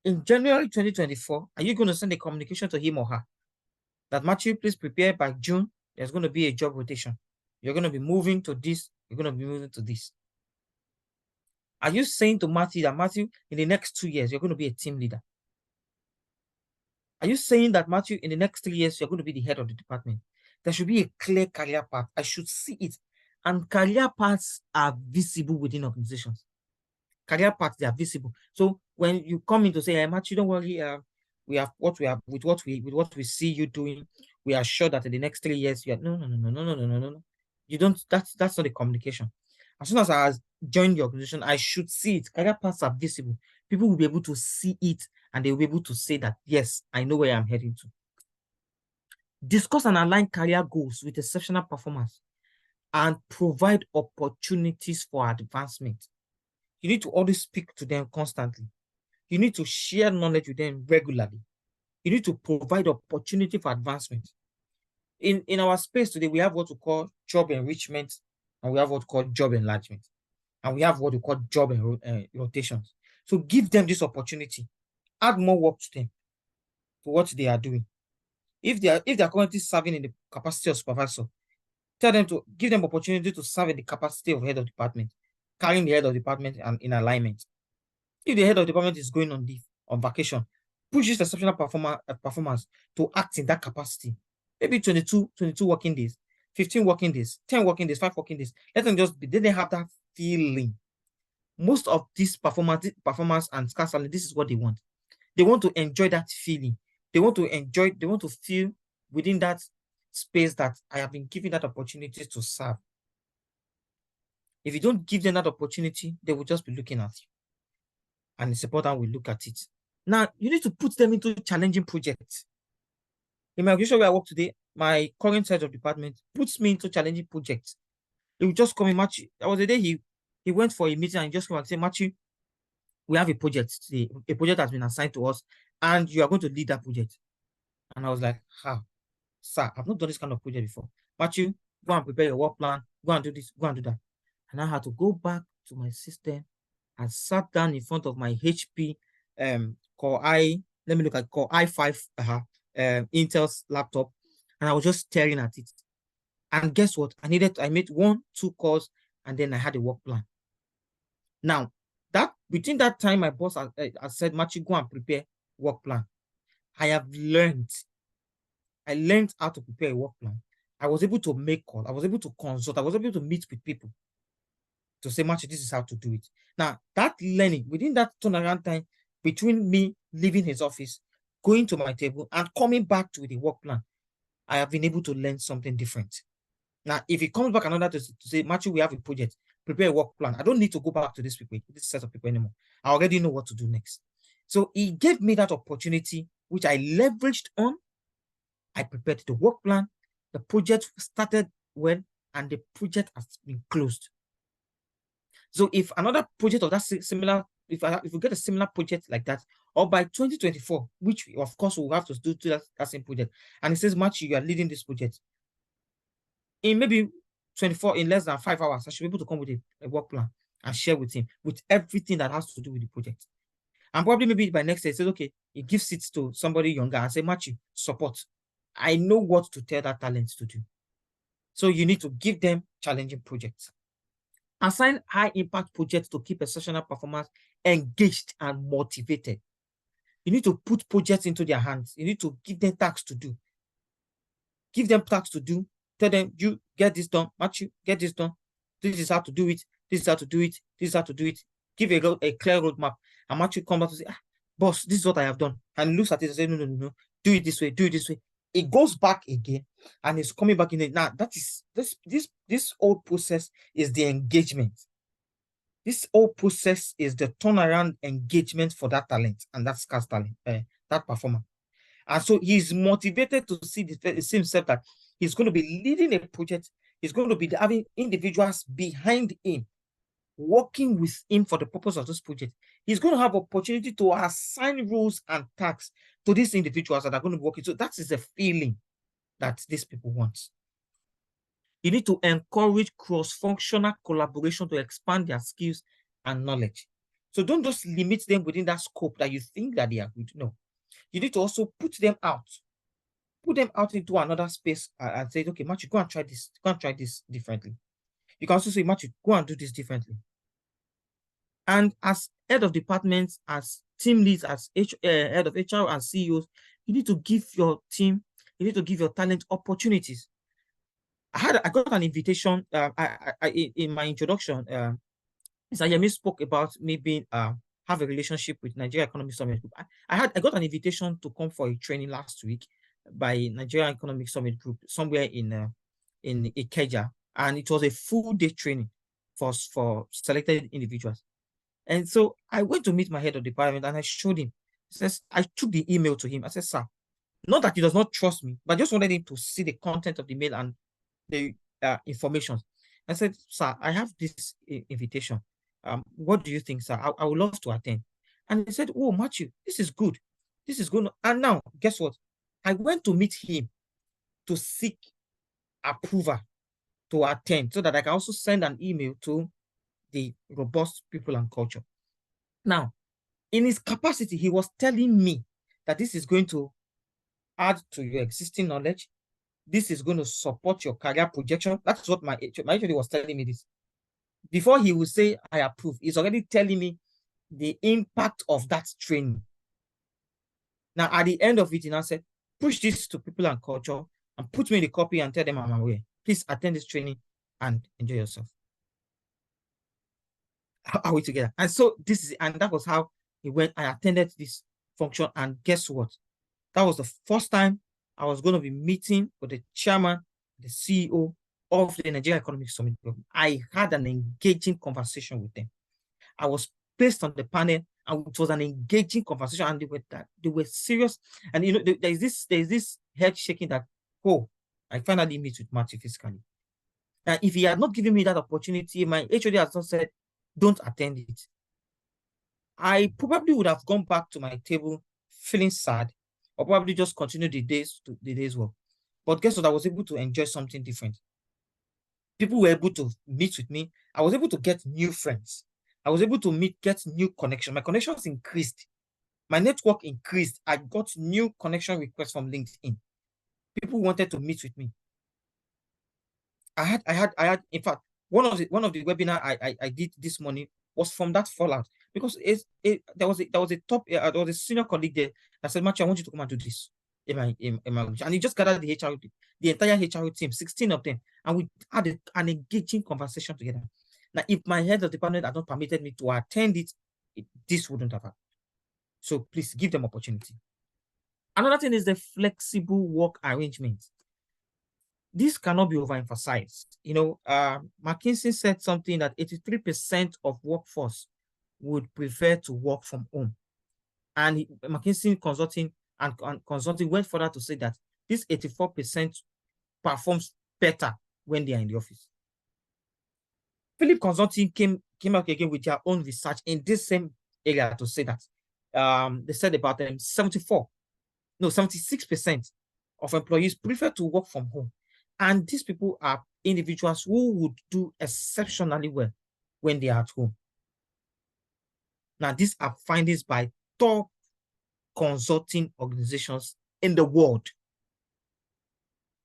In January 2024, are you going to send a communication to him or her that, Matthew, please prepare by June, there's going to be a job rotation. You're going to be moving to this, you're going to be moving to this. Are you saying to Matthew that, Matthew, in the next 2 years, you're going to be a team leader? Are you saying that, Matthew, in the next 3 years, you're going to be the head of the department? There should be a clear career path. I should see it. And career paths are visible within organizations. Career paths, they are visible. So when you come in to say, hey, Matthew, don't worry, we have what we have with what we see you doing, we are sure that in the next 3 years, you are no. You don't, that's not the communication. As soon as I join the organization, I should see it. Career paths are visible. People will be able to see it and they will be able to say that, yes, I know where I'm heading to. Discuss and align career goals with exceptional performance and provide opportunities for advancement. You need to always speak to them constantly. You need to share knowledge with them regularly. You need to provide opportunity for advancement. In our space today, we have what we call job enrichment, and we have what we call job enlargement, and we have what we call job rotations. So give them this opportunity. Add more work to them for what they are doing. If they are currently serving in the capacity of supervisor, tell them to give them opportunity to serve in the capacity of head of department, carrying the head of department and in alignment. If the head of department is going on leave, on vacation, push this exceptional performance to act in that capacity. Maybe 22 working days, 15 working days, 10 working days, 5 working days. Let them just be, they have that feeling. Most of this performance and Scarce, this is what they want. They want to enjoy that feeling. They want to feel within that space that I have been given that opportunity to serve. If you don't give them that opportunity, they will just be looking at you. And it's important we look at it. Now, you need to put them into challenging projects. In my organization where I work today, my current head of department puts me into challenging projects. He will just come in, Matthew. That was the day he went for a meeting and he just came and said, Matthew, we have a project today. A project has been assigned to us and you are going to lead that project. And I was like, how? Sir, I've not done this kind of project before. Matthew, go and prepare your work plan. Go and do this. Go and do that. And I had to go back to my system and sat down in front of my HP Core I let me look at Core i5 Intel's laptop, and I was just staring at it. And guess what? I made 1-2 calls, and then I had a work plan. Now, that between that time, my boss has said, Machi, go and prepare work plan. I learned how to prepare a work plan. I was able to make calls. I was able to consult. I was able to meet with people to say, Machi, this is how to do it. Now, that learning within that turnaround time between me leaving his office, going to my table, and coming back to the work plan, I have been able to learn something different. Now, if he comes back another to say, Matthew, we have a project, prepare a work plan. I don't need to go back to this set of people anymore. I already know what to do next. So he gave me that opportunity, which I leveraged on. I prepared the work plan. The project started well, and the project has been closed. So if another project of that similar, if we get a similar project like that, or by 2024, which of course we'll have to do to that same project, and it says, Matthew, you are leading this project, in maybe 24, in less than 5 hours, I should be able to come with a work plan and share with him with everything that has to do with the project. And probably maybe by next day, he says, okay, he gives it to somebody younger and say, Matthew, support. I know what to tell that talent to do. So you need to give them challenging projects. Assign high impact projects to keep exceptional performers engaged and motivated. You need to put projects into their hands. You need to give them tasks to do. Give them tasks to do. Tell them, you get this done. Matthew, get this done. This is how to do it. This is how to do it. This is how to do it. Give a clear roadmap. And Matthew come back to say, boss, this is what I have done. And he looks at it and says, no. Do it this way. Do it this way. It goes back again, and it's coming back in it. Now, that is this whole process is the engagement. This whole process is the turnaround engagement for that talent and that scarce talent, that performer. And so he's motivated to see himself that he's going to be leading a project. He's going to be having individuals behind him, working with him for the purpose of this project. He's going to have opportunity to assign roles and tasks to these individuals that are going to be working. So that is the feeling that these people want. You need to encourage cross-functional collaboration to expand their skills and knowledge. So don't just limit them within that scope that you think that they are good. No. You need to also put them out into another space and say, okay, Matthew, go and try this differently. You can also say, Matthew, go and do this differently. And as head of departments, as team leads, as head of HR and CEOs, you need to give your team, you need to give your talent opportunities. I got an invitation in my introduction. Yemi spoke about me being have a relationship with Nigeria Economic Summit Group. I got an invitation to come for a training last week by Nigeria Economic Summit Group somewhere in Ikeja, and it was a full day training for selected individuals. And so I went to meet my head of department, and I showed him. He says, I took the email to him. I said, sir, not that he does not trust me, but I just wanted him to see the content of the mail and the information. I said, sir, I have this invitation. What do you think, sir? I would love to attend. And he said, oh, Matthew, this is good. This is good. And now, guess what? I went to meet him to seek approval to attend so that I can also send an email to the robust people and culture. Now, in his capacity, he was telling me that this is going to add to your existing knowledge. This is going to support your career projection. That's what my HOD was telling me this. Before he would say, I approve, he's already telling me the impact of that training. Now, at the end of it, he now said, push this to people and culture and put me in the copy and tell them I'm aware. Please attend this training and enjoy yourself. Are we together? And so that was how he went. I attended this function, and guess what? That was the first time I was going to be meeting with the chairman, the CEO of the Nigeria Economic Summit Group. I had an engaging conversation with them. I was placed on the panel, and it was an engaging conversation, and they were serious. And you know, there's this head shaking that, oh, I finally meet with Matthew physically. And if he had not given me that opportunity, my HOD has not said, don't attend it, I probably would have gone back to my table feeling sad, or probably just continue the day's work. But guess what? I was able to enjoy something different. People were able to meet with me. I was able to get new friends. I was able to get new connections. My connections increased. My network increased. I got new connection requests from LinkedIn. People wanted to meet with me. In fact, one of the webinar I did this morning was from that fallout, because there was a senior colleague there that said, Matthew, I want you to come and do this and he just gathered the entire HR team, 16 of them, and we had an engaging conversation together. Now, if my head of department had not permitted me to attend it, this wouldn't have happened. So please give them opportunity. Another thing is the flexible work arrangement. This cannot be overemphasized. McKinsey said something that 83% of workforce would prefer to work from home. And McKinsey Consulting went further to say that this 84% performs better when they are in the office. Philip Consulting came out again with their own research in this same area to say that they said about them 76% of employees prefer to work from home. And these people are individuals who would do exceptionally well when they are at home. Now, these are findings by top consulting organizations in the world.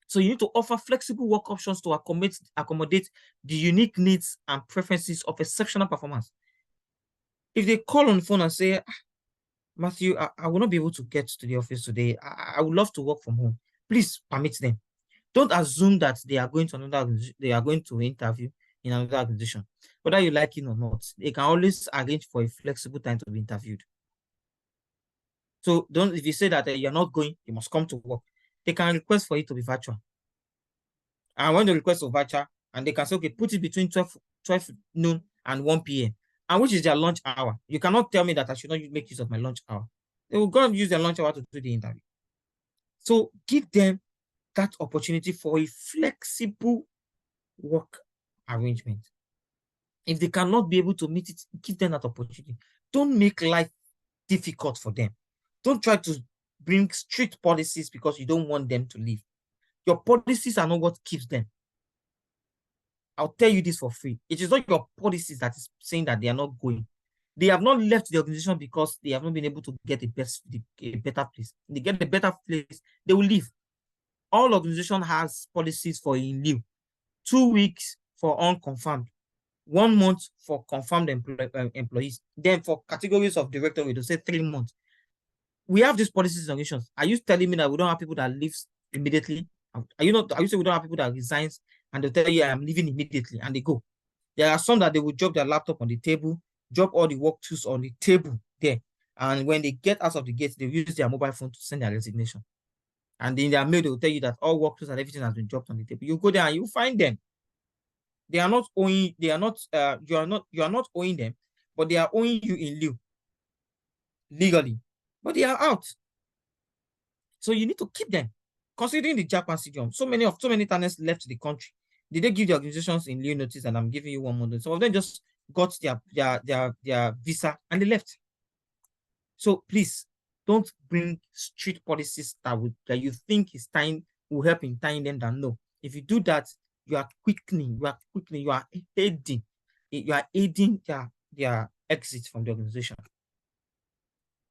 So you need to offer flexible work options to accommodate the unique needs and preferences of exceptional performance. If they call on the phone and say, Matthew, I will not be able to get to the office today. I would love to work from home. Please permit them. Don't assume that they are going to interview in another organization. Whether you like it or not, they can always arrange for a flexible time to be interviewed. So if you say that you're not going, you must come to work. They can request for it to be virtual. And when they request for virtual, and they can say, okay, put it between 12 noon and 1 p.m. And which is their lunch hour. You cannot tell me that I should not make use of my lunch hour. They will go and use their lunch hour to do the interview. So give them that opportunity for a flexible work arrangement. If they cannot be able to meet it, give them that opportunity. Don't make life difficult for them. Don't try to bring strict policies because you don't want them to leave. Your policies are not what keeps them. I'll tell you this for free. It is not your policies that is saying that they are not going. They have not left the organization because they have not been able to get a better place. They get a better place, they will leave. All organization has policies for in lieu. 2 weeks for unconfirmed, 1 month for confirmed employees. Then for categories of director, we do say 3 months. We have these policies and organizations. Are you telling me that we don't have people that leave immediately? Are you saying we don't have people that resigns and they'll tell you I'm leaving immediately and they go? There are some that they will drop their laptop on the table, drop all the work tools on the table there. And when they get out of the gate, they use their mobile phone to send their resignation. And in their mail, they will tell you that all work tools and everything has been dropped on the table. You go there and you find them. You are not owing them, but they are owing you in lieu legally. But they are out. So you need to keep them. Considering the Japan syndrome, so many talents left the country. Did they give the organizations in lieu notice and I'm giving you 1 month? Some of them just got their visa and they left. So please don't bring strict policies that you think will help in tying them down. No. If you do that, you are aiding their exit from the organization.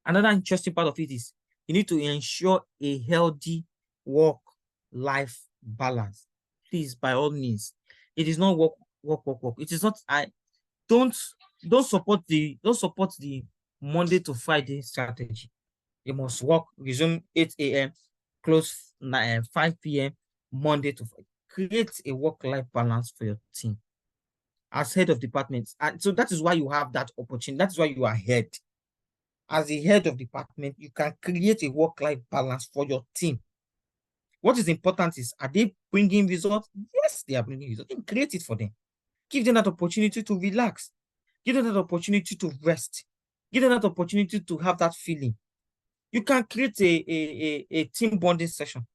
Another interesting part of it is you need to ensure a healthy work-life balance. Please, by all means, it is not work. It is not. Don't support the Monday to Friday strategy. You must work, resume 8 a.m., close 5 p.m. Monday to Friday. Create a work-life balance for your team as head of department. And so that is why you have that opportunity. That is why you are head. As a head of department, you can create a work-life balance for your team. What is important is, are they bringing results? Yes, they are bringing results. Then create it for them. Give them that opportunity to relax. Give them that opportunity to rest. Give them that opportunity to have that feeling. You can create a team bonding session.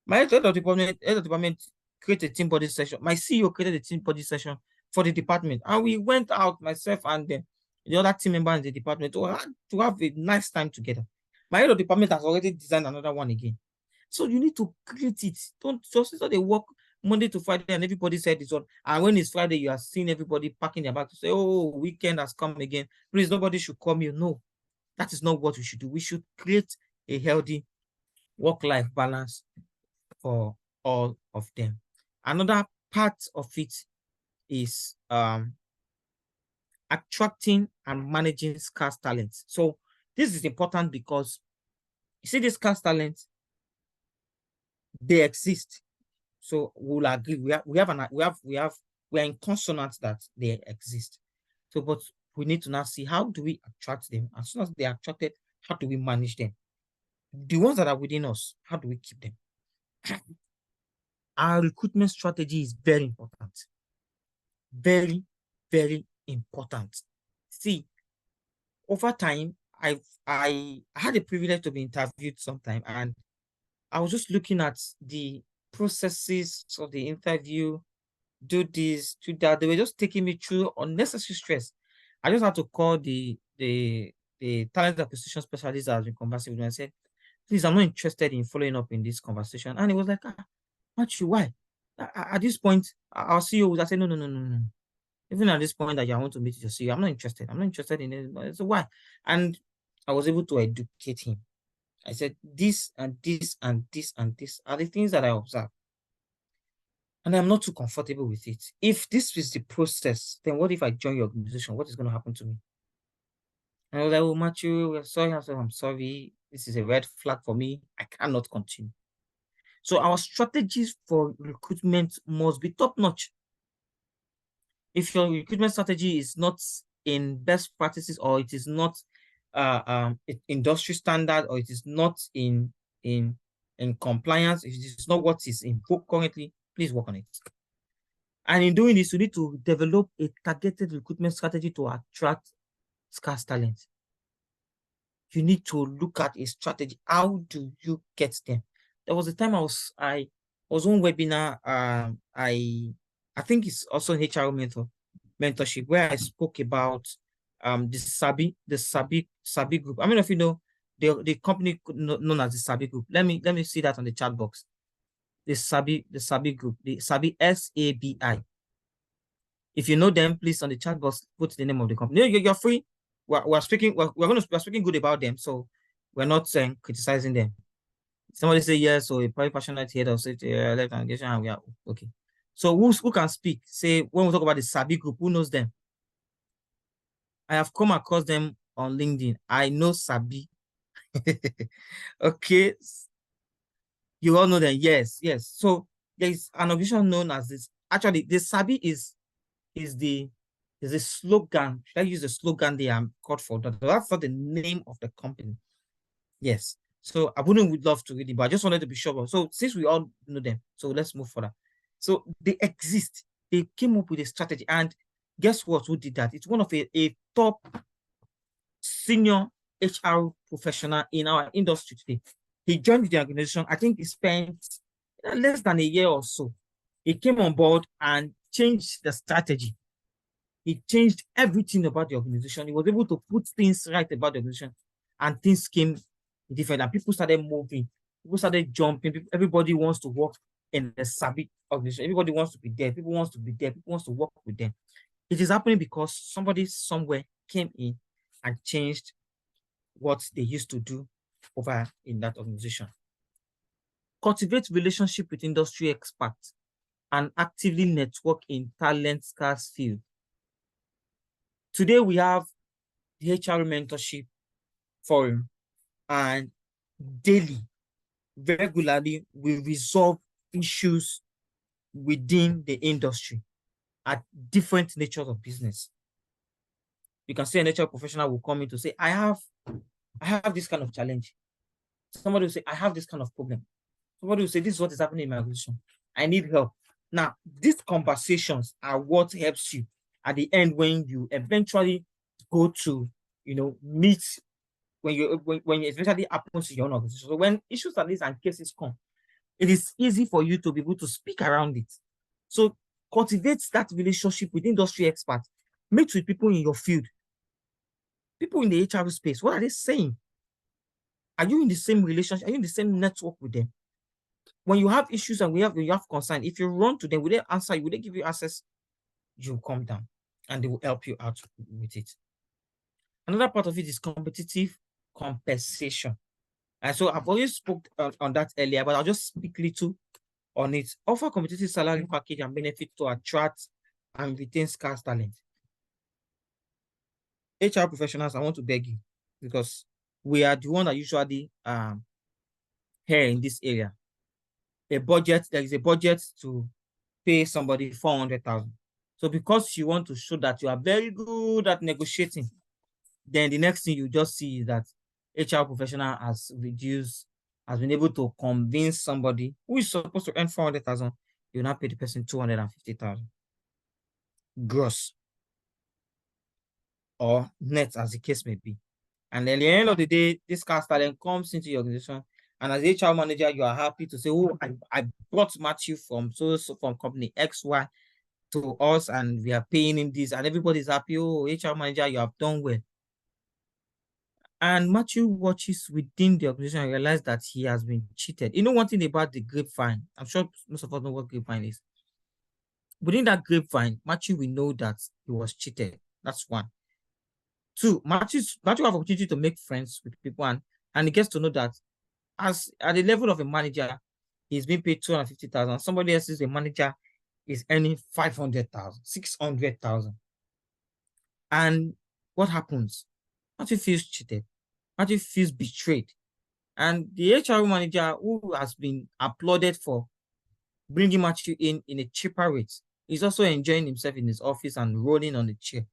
My head of department created a team bonding session. My CEO created a team bonding session for the department. And we went out, myself and the other team members in the department, to have a nice time together. My head of department has already designed another one again. So you need to create it. Don't just they work Monday to Friday and everybody said it's on. And when it's Friday, you are seeing everybody packing their bag to say, oh, weekend has come again. Please, nobody should call me. No. That is not what we should do. We should create a healthy work-life balance for all of them. Another part of it is attracting and managing scarce talents. So this is important because you see these scarce talents, they exist. So we'll agree. We are in consonance that they exist. So, but we need to now see how do we attract them. As soon as they are attracted, how do we manage them? The ones that are within us, how do we keep them? Our recruitment strategy is very important. Very, very important. See, over time, I had a privilege to be interviewed sometime, and I was just looking at the processes of the interview, do this, do that. They were just taking me through unnecessary stress. I just had to call the talent acquisition specialist that has been conversing with me and said, please, I'm not interested in following up in this conversation. And he was like, Matthew, why? At this point, our CEO, I said, no, no, no, no, no. Even at this point that you want to meet your CEO, I'm not interested. I'm not interested in it. So why? And I was able to educate him. I said, this and this and this and this are the things that I observe. And I'm not too comfortable with it. If this is the process, then what if I join your organization? What is going to happen to me? And I was like, oh, Matthew, we're sorry. I said, I'm sorry. This is a red flag for me. I cannot continue. So our strategies for recruitment must be top notch. If your recruitment strategy is not in best practices, or it is not industry standard, or it is not in compliance, if it is not what is in vogue currently, please work on it. And in doing this, you need to develop a targeted recruitment strategy to attract scarce talent. You need to look at a strategy. How do you get them? There was a time I was on webinar. I think it's also an HR mentorship, where I spoke about the Sabi group. I mean, if you know the company known as the Sabi group. Let me see that on the chat box. The Sabi group, the Sabi SABI. If you know them, please on the chat box put the name of the company. You're free. We're speaking good about them, so we're not criticizing them. Somebody say yes, so a very passionate head or say left engagement, and we are okay. So who can speak? Say when we talk about the Sabi group, who knows them? I have come across them on LinkedIn. I know Sabi. Okay. You all know them. Yes. So there is an organization known as this. Actually, the Sabi is a slogan. Should I use the slogan they are called for? That's not the name of the company. Yes. So I would love to read it, but I just wanted to be sure. So since we all know them, so let's move further. So they exist. They came up with a strategy, and guess what? Who did that? It's one of a top senior HR professional in our industry today. He joined the organization. I think he spent less than a year or so. He came on board and changed the strategy. He changed everything about the organization. He was able to put things right about the organization, and things came different. And people started moving. People started jumping. Everybody wants to work in the Sabi organization. Everybody wants to be there. People wants to be there. People wants to work with them. It is happening because somebody somewhere came in and changed what they used to do over in that organization. Cultivate relationship with industry experts and actively network in talent scarce field. Today we have the HR mentorship forum, and daily, regularly, we resolve issues within the industry at different natures of business. You can see an HR professional will come in to say, I have this kind of challenge. Somebody will say, I have this kind of problem. Somebody will say, this is what is happening in my organization. I need help. Now, these conversations are what helps you at the end when you eventually go to, meet, when it eventually happens to your own organization. So when issues like this and cases come, it is easy for you to be able to speak around it. So cultivate that relationship with industry experts. Meet with people in your field, people in the HR space. What are they saying? Are you in the same relationship? Are you in the same network with them? When you have issues and when you have concern, if you run to them, will they answer you? Will they give you access? You come down and they will help you out with it. Another part of it is competitive compensation. And so I've already spoke on that earlier, but I'll just speak little on it. Offer competitive salary package and benefits to attract and retain scarce talent. HR professionals, I want to beg you, because we are the one that usually here in this area. There is a budget to pay somebody 400,000. So because you want to show that you are very good at negotiating, then the next thing you just see is that HR professional has been able to convince somebody who is supposed to earn 400,000, you now pay the person 250,000 gross or net, as the case may be. And then at the end of the day, this scarce talent comes into your organization, and as HR manager, you are happy to say, "Oh, I brought Matthew from from company XY to us, and we are paying him this," and everybody's happy. "Oh, HR manager, you have done well." And Matthew watches within the organization and realizes that he has been cheated. You know one thing about the grapevine? I'm sure most of us know what grapevine is. Within that grapevine, Matthew will know that he was cheated. That's one. Two, Matthew have opportunity to make friends with people, and he gets to know that as at the level of a manager, he's being paid 250,000. Somebody else is a manager is earning 500,000, 600,000. And what happens? Matthew feels cheated. Matthew feels betrayed. And the HR manager, who has been applauded for bringing Matthew in a cheaper rate, is also enjoying himself in his office and rolling on the chair.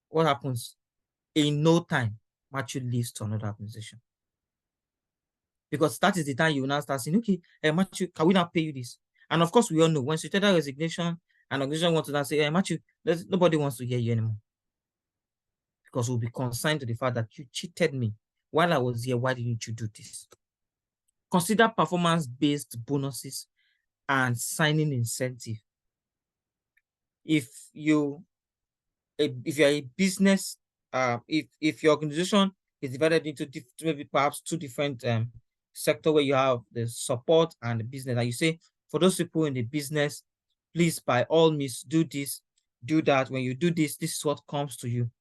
What happens? In no time, Matthew leaves to another organization. Because that is the time you will now start saying, "Okay, Matthew, can we now pay you this?" And of course, we all know when you tender resignation, an organization wants to now say, "Hey, Matthew, nobody wants to hear you anymore." Because we'll be consigned to the fact that you cheated me while I was here. Why didn't you do this? Consider performance-based bonuses and signing incentive. If you're a business, if your organization is divided into maybe perhaps two different sector where you have the support and the business, and you say, for those people in the business, please by all means do this, do that. When you do this, this is what comes to you.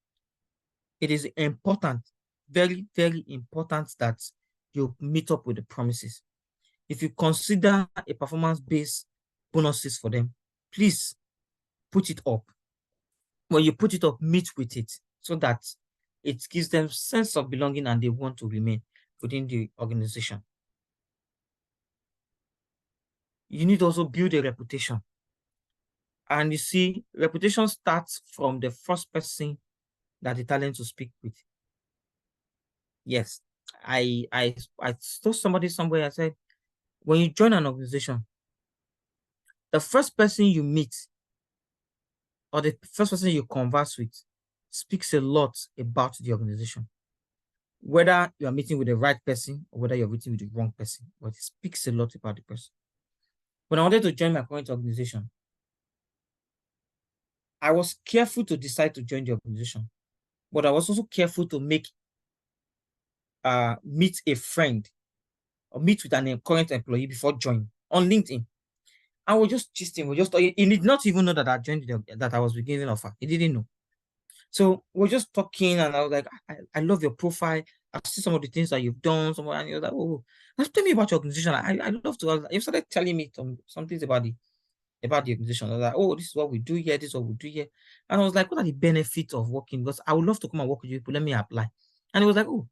It is important, very, very important, that you meet up with the promises. If you consider a performance-based bonuses for them, please put it up. When you put it up, meet with it so that it gives them sense of belonging and they want to remain within the organization. You need to also build a reputation. And you see, reputation starts from the first person that the talent will speak with. Yes, I saw somebody somewhere. I said, when you join an organization, the first person you meet or the first person you converse with speaks a lot about the organization. Whether you are meeting with the right person or whether you're meeting with the wrong person, but it speaks a lot about the person. When I wanted to join my current organization, I was careful to decide to join the organization, but I was also careful to meet a friend or meet with an current employee before joining on LinkedIn. And we're just gisting. He did not even know that I joined that I was beginning an offer. He didn't know. So we're just talking, and I was like, I love your profile. I see some of the things that you've done. And he was like, "Oh, tell me about your organization. I love to." You started telling me some things about the organization. I was like, "Oh, this is what we do here. This is what we do here." And I was like, "What are the benefits of working? Because I would love to come and work with you, but let me apply." And he was like, "Oh,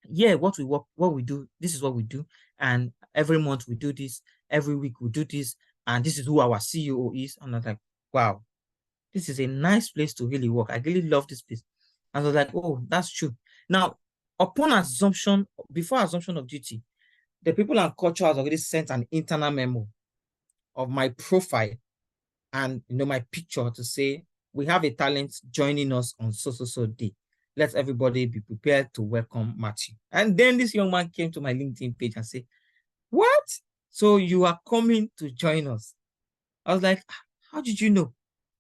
yeah, what we do. This is what we do. And every month we do this. Every week we do this. And this is who our CEO is." And I was like, "Wow, this is a nice place to really work. I really love this place." And I was like, "Oh, that's true." Now, before assumption of duty, the people and culture has already sent an internal memo of my profile and my picture to say, "We have a talent joining us on so day. Let everybody be prepared to welcome Matthew." And then this young man came to my LinkedIn page and said, "What? So you are coming to join us?" I was like, "How did you know?"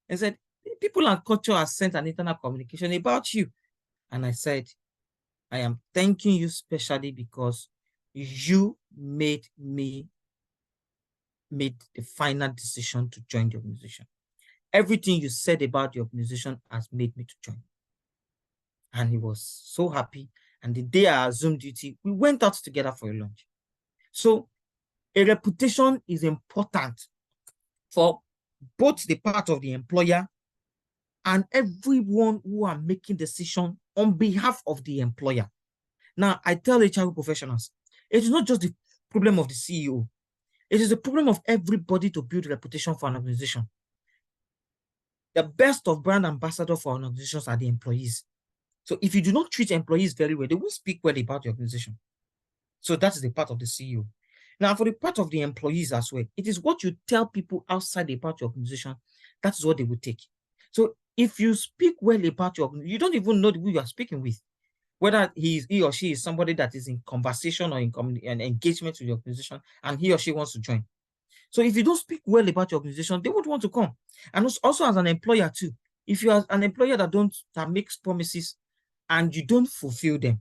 He said, "People and culture has sent an internal communication about you." And I said, "I am thanking you specially because you made the final decision to join the organization. Everything you said about the organization has made me to join." And he was so happy. And the day I assumed duty, we went out together for a lunch. So a reputation is important for both the part of the employer and everyone who are making decisions on behalf of the employer. Now, I tell HR professionals, it is not just the problem of the CEO. It is the problem of everybody to build reputation for an organization. The best of brand ambassadors for organizations are the employees. So if you do not treat employees very well, they won't speak well about the organization. So that is the part of the CEO. Now, for the part of the employees as well, it is what you tell people outside about your organization, that is what they will take. So if you speak well about your organization, you don't even know who you are speaking with, whether he or she is somebody that is in conversation or in an engagement with the organization, and he or she wants to join. So if you don't speak well about your organization, they would want to come. And also as an employer too, if you are an employer that makes promises and you don't fulfill them,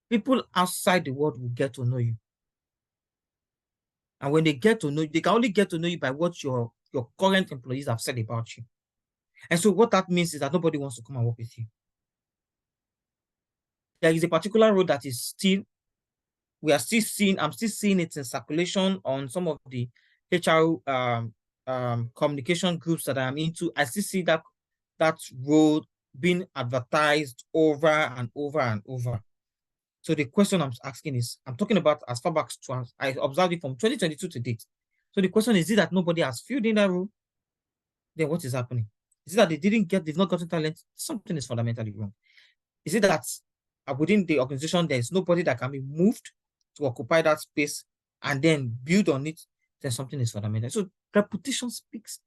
people outside the world will get to know you. And when they get to know you, they can only get to know you by what your current employees have said about you. And so what that means is that nobody wants to come and work with you. There is a particular role that is still, I'm still seeing it in circulation on some of the HR communication groups that I'm into. I still see that role being advertised over and over and over. So the question I'm asking is, I'm talking about as far back to, I observed it from 2022 to date. So the question is it that nobody has filled in that role? Then what is happening? Is it that they've not gotten talent? Something is fundamentally wrong. Is it that within the organization, there's nobody that can be moved to occupy that space and then build on it? Then something is fundamental. So reputation speaks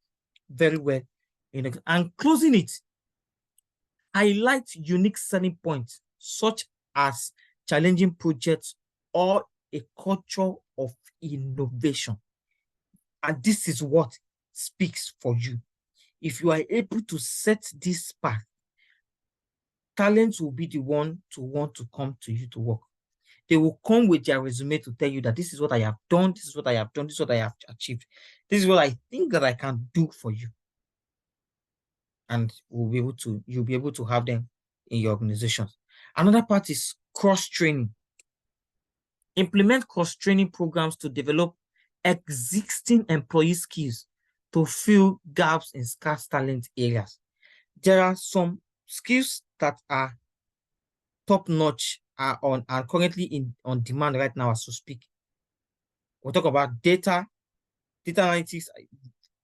very well. And closing it, highlight unique selling points such as challenging projects or a culture of innovation. And this is what speaks for you. If you are able to set this path, talent will be the one to want to come to you to work. They will come with their resume to tell you that this is what I have done, this is what I have done, this is what I have achieved. This is what I think that I can do for you. And you'll be able to have them in your organization. Another part is cross-training. Implement cross-training programs to develop existing employee skills to fill gaps in scarce talent areas. There are some skills that are top-notch are currently on demand right now as we speak. We'll talk about data analytics,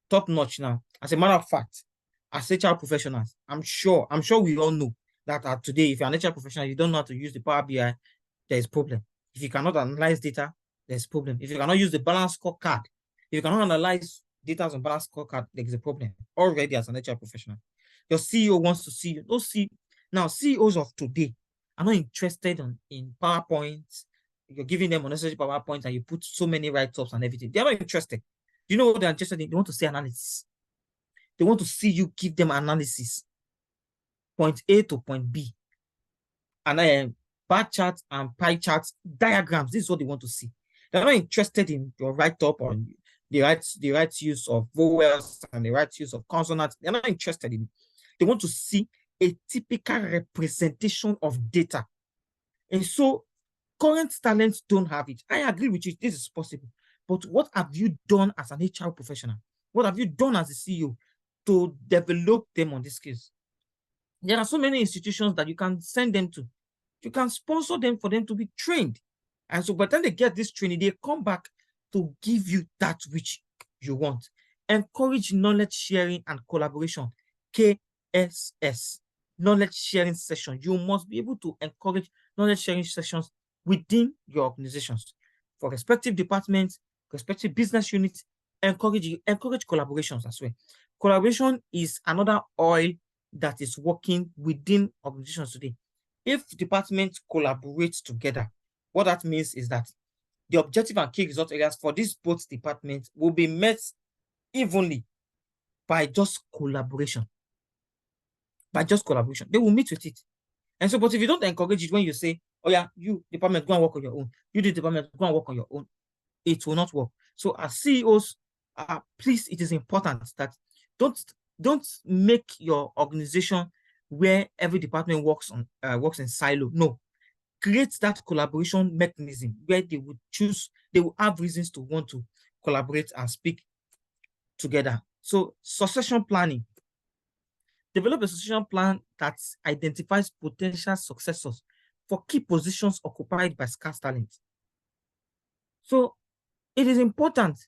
top-notch now. As a matter of fact, as HR professionals, I'm sure we all know that today, if you're an HR professional, you don't know how to use the Power BI, there's a problem. If you cannot analyze data, there's a problem. If you cannot use the balance scorecard, if you cannot analyze data on balance scorecard, there's a problem already as an HR professional. Your CEO wants to see you. Now, CEOs of today are not interested in PowerPoints. You're giving them unnecessary PowerPoints and you put so many write-ups and everything. They're not interested. You know what they're interested in? They want to see analysis. They want to see you give them analysis. Point A to point B. And bar charts and pie charts, diagrams. This is what they want to see. They're not interested in your write-up or the right use of vowels and the right use of consonants. They're not interested in it. They want to see a typical representation of data. And so current talents don't have it. I agree with you. This is possible. But what have you done as an HR professional? What have you done as a CEO to develop them on these skills? There are so many institutions that you can send them to. You can sponsor them for them to be trained. And so by the time they get this training, they come back to give you that which you want. Encourage knowledge sharing and collaboration. KSS, knowledge sharing session. You must be able to encourage knowledge sharing sessions within your organizations for respective departments, respective business units. Encourage collaborations as well. Collaboration is another oil that is working within organizations today. If departments collaborate together, what that means is that the objective and key result areas for these both departments will be met evenly by just collaboration. By just collaboration, they will meet with it. And so, but if you don't encourage it when you say, oh yeah, you department, go and work on your own. You the department, go and work on your own. It will not work. So as CEOs, please, it is important that don't make your organization where every department works in silo. No, create that collaboration mechanism where they will have reasons to want to collaborate and speak together. So succession planning. Develop a succession plan that identifies potential successors for key positions occupied by scarce talent. So it is important.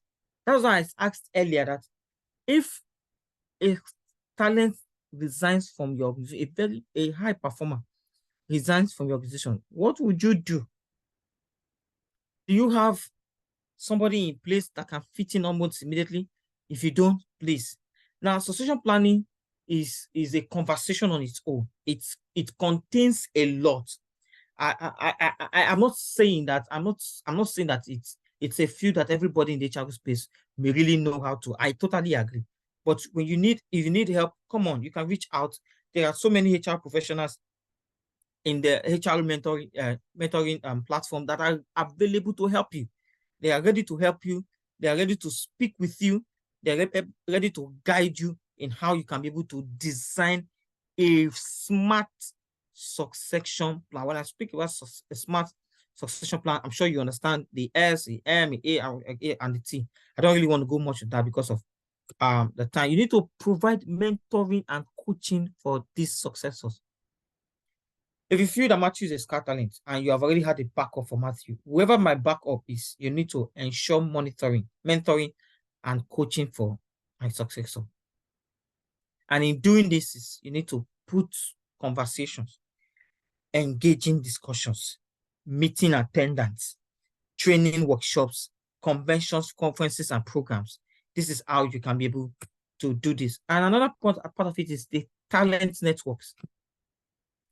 That's why I asked earlier that if a talent resigns from your organization, a high performer resigns from your organization, what would you do? Do you have somebody in place that can fit in almost immediately? If you don't, please. Now, succession planning is a conversation on its own. It contains a lot. I'm not saying that it's a field that everybody in the HR space may really know how to. I totally agree. But if you need help, come on, you can reach out. There are so many HR professionals in the HR mentoring platform that are available to help you. They are ready to help you. They are ready to speak with you. They are ready to guide you in how you can be able to design a smart succession plan. When I speak about a smart succession plan, I'm sure you understand the S, the M, the A, and the T. I don't really want to go much with that because of the time. You need to provide mentoring and coaching for these successors. If you feel that Matthew is a scar talent and you have already had a backup for Matthew, whoever my backup is, you need to ensure monitoring, mentoring, and coaching for my successor. And in doing this, you need to put conversations, engaging discussions, meeting attendance, training workshops, conventions, conferences, and programs. This is how you can be able to do this. And another part of it is the talent networks.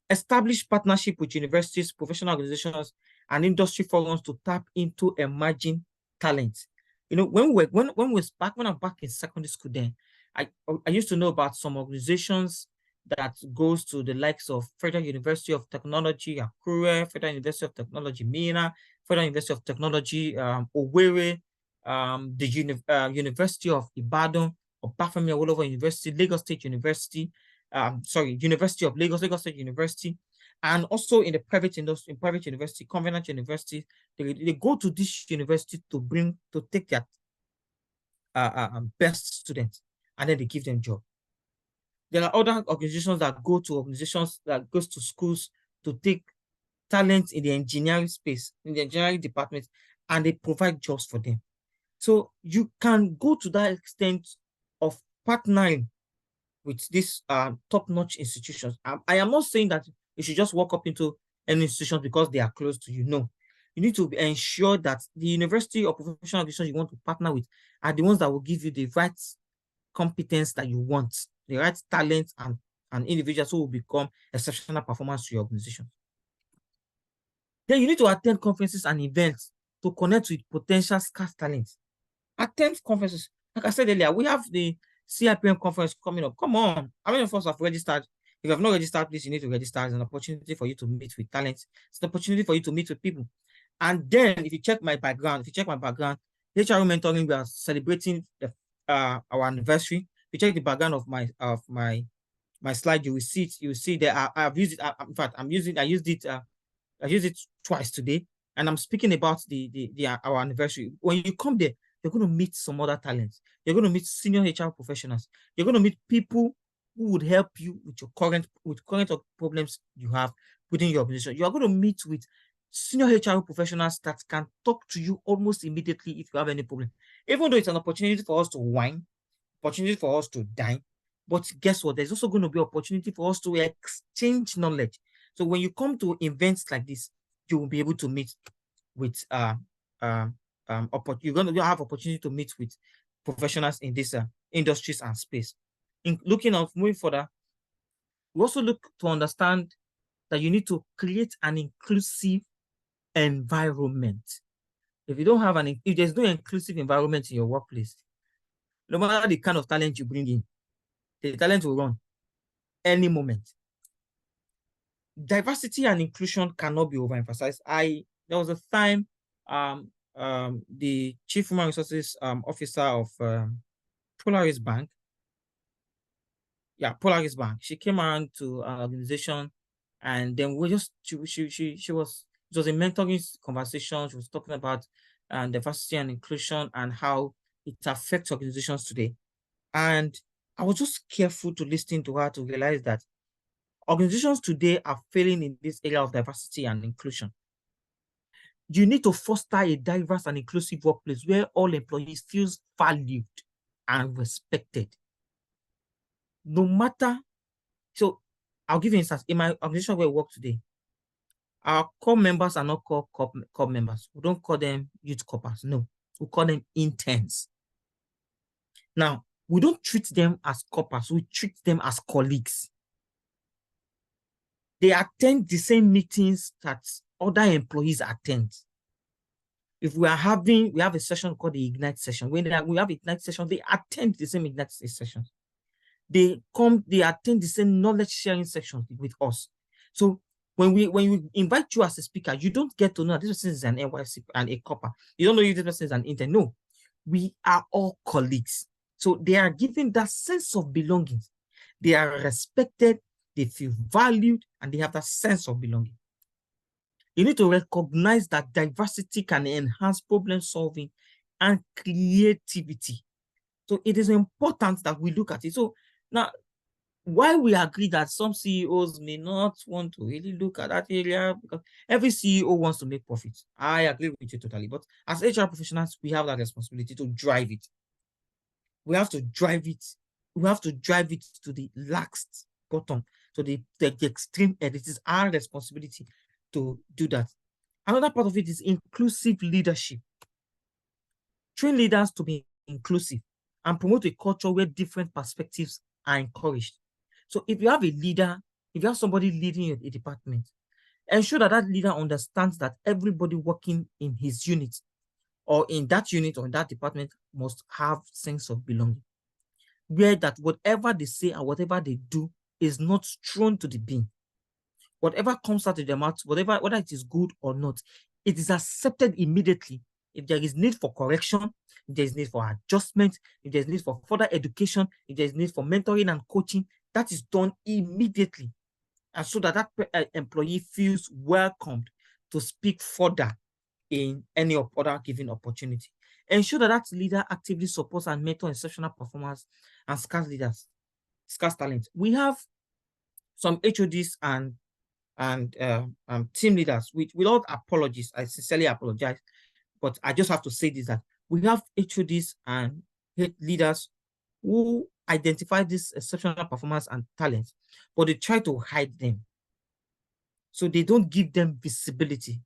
Establish partnership with universities, professional organizations, and industry forums to tap into emerging talent. You know, when I'm back in secondary school, then I used to know about some organizations that goes to the likes of Federal University of Technology, Akure, Federal University of Technology, Mina, Federal University of Technology, Owerri, the University of Ibadan, Obafemi Awolowo University, Lagos State University, University of Lagos, Lagos State University, and also in the private industry, in private university, Covenant University, they go to this university to take their best students, and then they give them job. There are other organizations that goes to schools to take talent in the engineering space, in the engineering department, and they provide jobs for them. So you can go to that extent of partnering with these top-notch institutions. I am not saying that you should just walk up into any institution because they are close to you. No, you need to ensure that the university or professional institutions you want to partner with are the ones that will give you the right competence that you want, the right talent and individuals who will become exceptional performers to your organization. Then you need to attend conferences and events to connect with potential scarce talents. Attend conferences. Like I said earlier, we have the CIPM conference coming up. Come on. How many of us have registered? If you have not registered, please, you need to register. It's an opportunity for you to meet with talents. It's an opportunity for you to meet with people. And then if you check my background, HR mentoring, we are celebrating our anniversary. If you check the background of my slide, you will see it. You will see that I've used it. In fact, I used it twice today, and I'm speaking about our anniversary. When you come there, you're going to meet some other talents. You're going to meet senior HR professionals. You're going to meet people who would help you with your current problems you have within your organization. You're going to meet with senior HR professionals that can talk to you almost immediately if you have any problem. Even though it's an opportunity for us to wine, opportunity for us to dine, but guess what? There's also going to be opportunity for us to exchange knowledge. So when you come to events like this, you will be able to meet with you're going to have opportunity to meet with professionals in this industries and space. Moving further, we also look to understand that you need to create an inclusive environment. If there's no inclusive environment in your workplace, no matter the kind of talent you bring in, the talent will run any moment. Diversity and inclusion cannot be overemphasized. There was a time the Chief Human Resources Officer of Polaris Bank Polaris Bank. She came around to our organization, and then we just she was it was a mentoring conversation. She was talking about diversity and inclusion and how it affects organizations today. And I was just careful to listen to her to realize that organizations today are failing in this area of diversity and inclusion. You need to foster a diverse and inclusive workplace where all employees feel valued and respected. No matter, so I'll give you an instance. In my organization where I work today, our core members are not called core members. We don't call them youth corpers. No, we call them interns. Now, we don't treat them as corpers. We treat them as colleagues. They attend the same meetings that other employees attend. If we have a session called the Ignite session. When we have Ignite session, they attend the same Ignite sessions. They attend the same knowledge sharing sessions with us. So when we invite you as a speaker, you don't get to know this person is an NYC and a copper. You don't know if this person is an intern. No, we are all colleagues. So they are given that sense of belonging. They are respected, they feel valued, and they have that sense of belonging. You need to recognize that diversity can enhance problem solving and creativity. So it is important that we look at it. So now, while we agree that some CEOs may not want to really look at that area because every CEO wants to make profits. I agree with you totally. But as HR professionals, we have that responsibility to drive it. We have to drive it. We have to drive it to the last bottom, to the extreme end. It is our responsibility to do that. Another part of it is inclusive leadership. Train leaders to be inclusive and promote a culture where different perspectives are encouraged. So if you have a leader, if you have somebody leading a department, ensure that that leader understands that everybody working in his unit or in that unit or in that department must have sense of belonging. Where that whatever they say and whatever they do is not thrown to the bin. Whatever comes out of their mouth, whether it is good or not, it is accepted immediately. If there is need for correction, if there is need for adjustment, if there is need for further education, if there is need for mentoring and coaching, that is done immediately. And so that employee feels welcomed to speak further in any other given opportunity. Ensure that that leader actively supports and mentor exceptional performers and scarce talent. We have some HODs and team leaders, without apologies, I sincerely apologize, but I just have to say this, that we have HODs and leaders who identify this exceptional performance and talents, but they try to hide them. So they don't give them visibility.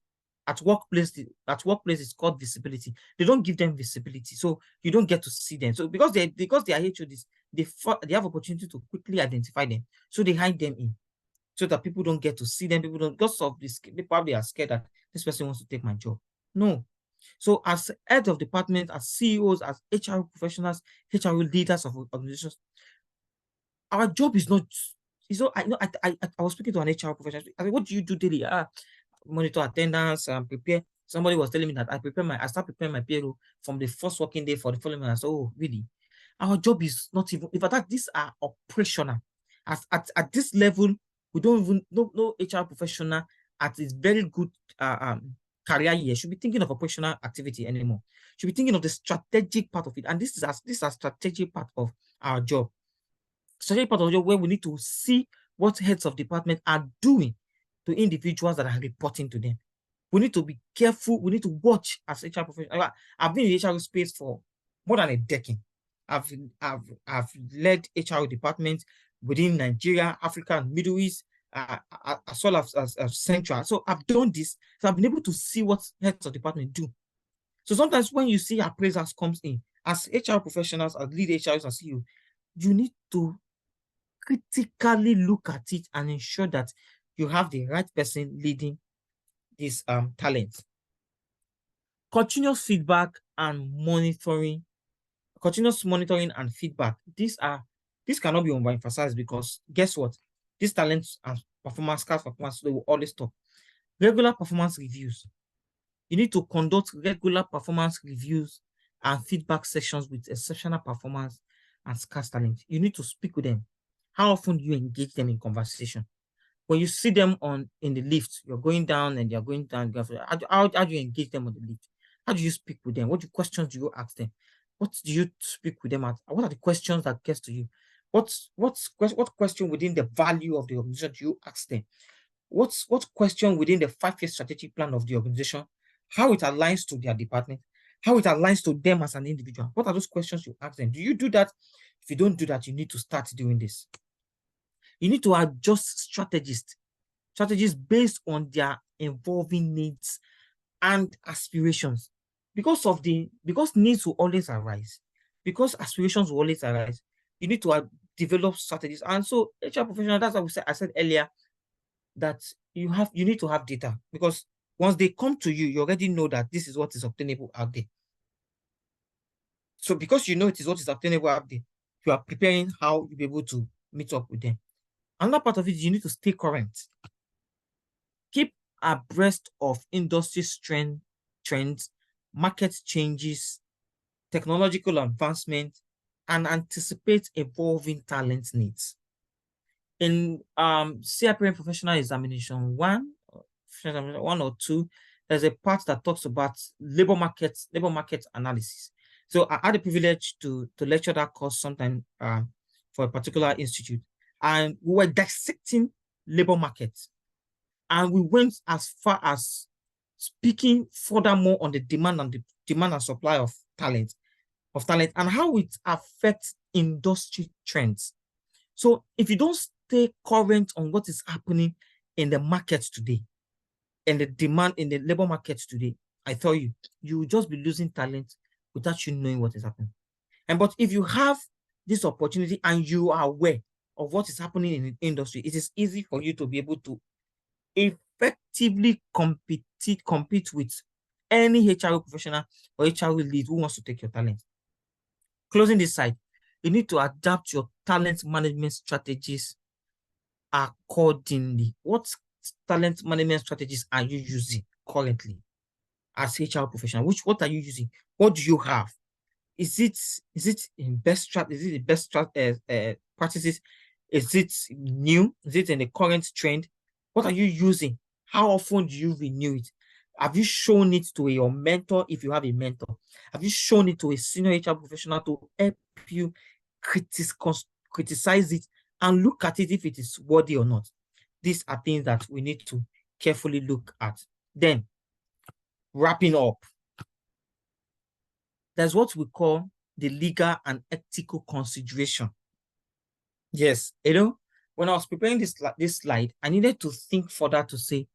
At workplace, it's called visibility. They don't give them visibility, so you don't get to see them. So because they are HODs, they have opportunity to quickly identify them, so they hide them in, so that people don't get to see them. People don't, because of this, they probably are scared that this person wants to take my job. No. So as head of department, as CEOs, as HR professionals, HR leaders of organizations, our job is not. So I know I was speaking to an HR professional. I mean, what do you do daily? Monitor attendance and prepare. Somebody was telling me that I start preparing my payroll from the first working day for the following month. Oh, really? Our job is not even. In fact, these are operational. At this level, we don't even no HR professional at its very good career year should be thinking of operational activity anymore. Should be thinking of the strategic part of it. And this is a strategic part of our job. Strategic part of the job where we need to see what heads of department are doing to individuals that are reporting to them. We need to be careful. We need to watch as HR professionals. I've been in the HR space for more than a decade. I've led HR departments within Nigeria, Africa, and Middle East, as well as Central. So I've done this. So I've been able to see what heads of department do. So sometimes when you see appraisals comes in, as HR professionals, as lead HRs and CEO, you need to critically look at it and ensure that you have the right person leading this talent. Continuous feedback and monitoring. Continuous monitoring and feedback. This cannot be overemphasized, because guess what? These talents and scarce performance, they will always talk. Regular performance reviews. You need to conduct regular performance reviews and feedback sessions with exceptional performance and scarce talent. You need to speak with them. how often do you engage them in conversation? When you see them in the lift, you're going down and they're going down. How do you engage them on the lift? How do you speak with them? What questions do you ask them? What do you speak with them at? What are the questions that gets to you? What question within the value of the organization do you ask them? What question within the 5-year strategic plan of the organization, how it aligns to their department, how it aligns to them as an individual? What are those questions you ask them? Do you do that? If you don't do that, you need to start doing this. You need to adjust strategies based on their evolving needs and aspirations. Because needs will always arise, because aspirations will always arise, you need to develop strategies. And so HR professional, that's what I said earlier, that you need to have data, because once they come to you, you already know that this is what is obtainable out there. So because you know it is what is obtainable out there, you are preparing how you'll be able to meet up with them. Another part of it, you need to stay current. Keep abreast of industry trends, market changes, technological advancement, and anticipate evolving talent needs. In CRPM professional examination one or two, there's a part that talks about labor market analysis. So I had the privilege to lecture that course sometime for a particular institute, and we were dissecting labor markets, and we went as far as speaking furthermore on the demand and supply of talent, and how it affects industry trends. So if you don't stay current on what is happening in the market today, and the demand in the labor market today, I tell you, you will just be losing talent without you knowing what is happening. But if you have this opportunity and you are aware of what is happening in the industry, it is easy for you to be able to effectively compete with any HR professional or HR lead who wants to take your talent. Closing this side, you need to adapt your talent management strategies accordingly. What talent management strategies are you using currently as HR professional? What are you using? What do you have? Is it in best Is it the best practices? Is it new? Is it in the current trend? What are you using? How often do you renew it? Have you shown it to your mentor if you have a mentor? Have you shown it to a senior HR professional to help you criticize it and look at it if it is worthy or not? These are things that we need to carefully look at. Then, wrapping up, there's what we call the legal and ethical consideration. Yes, when I was preparing this slide, I needed to think further to say,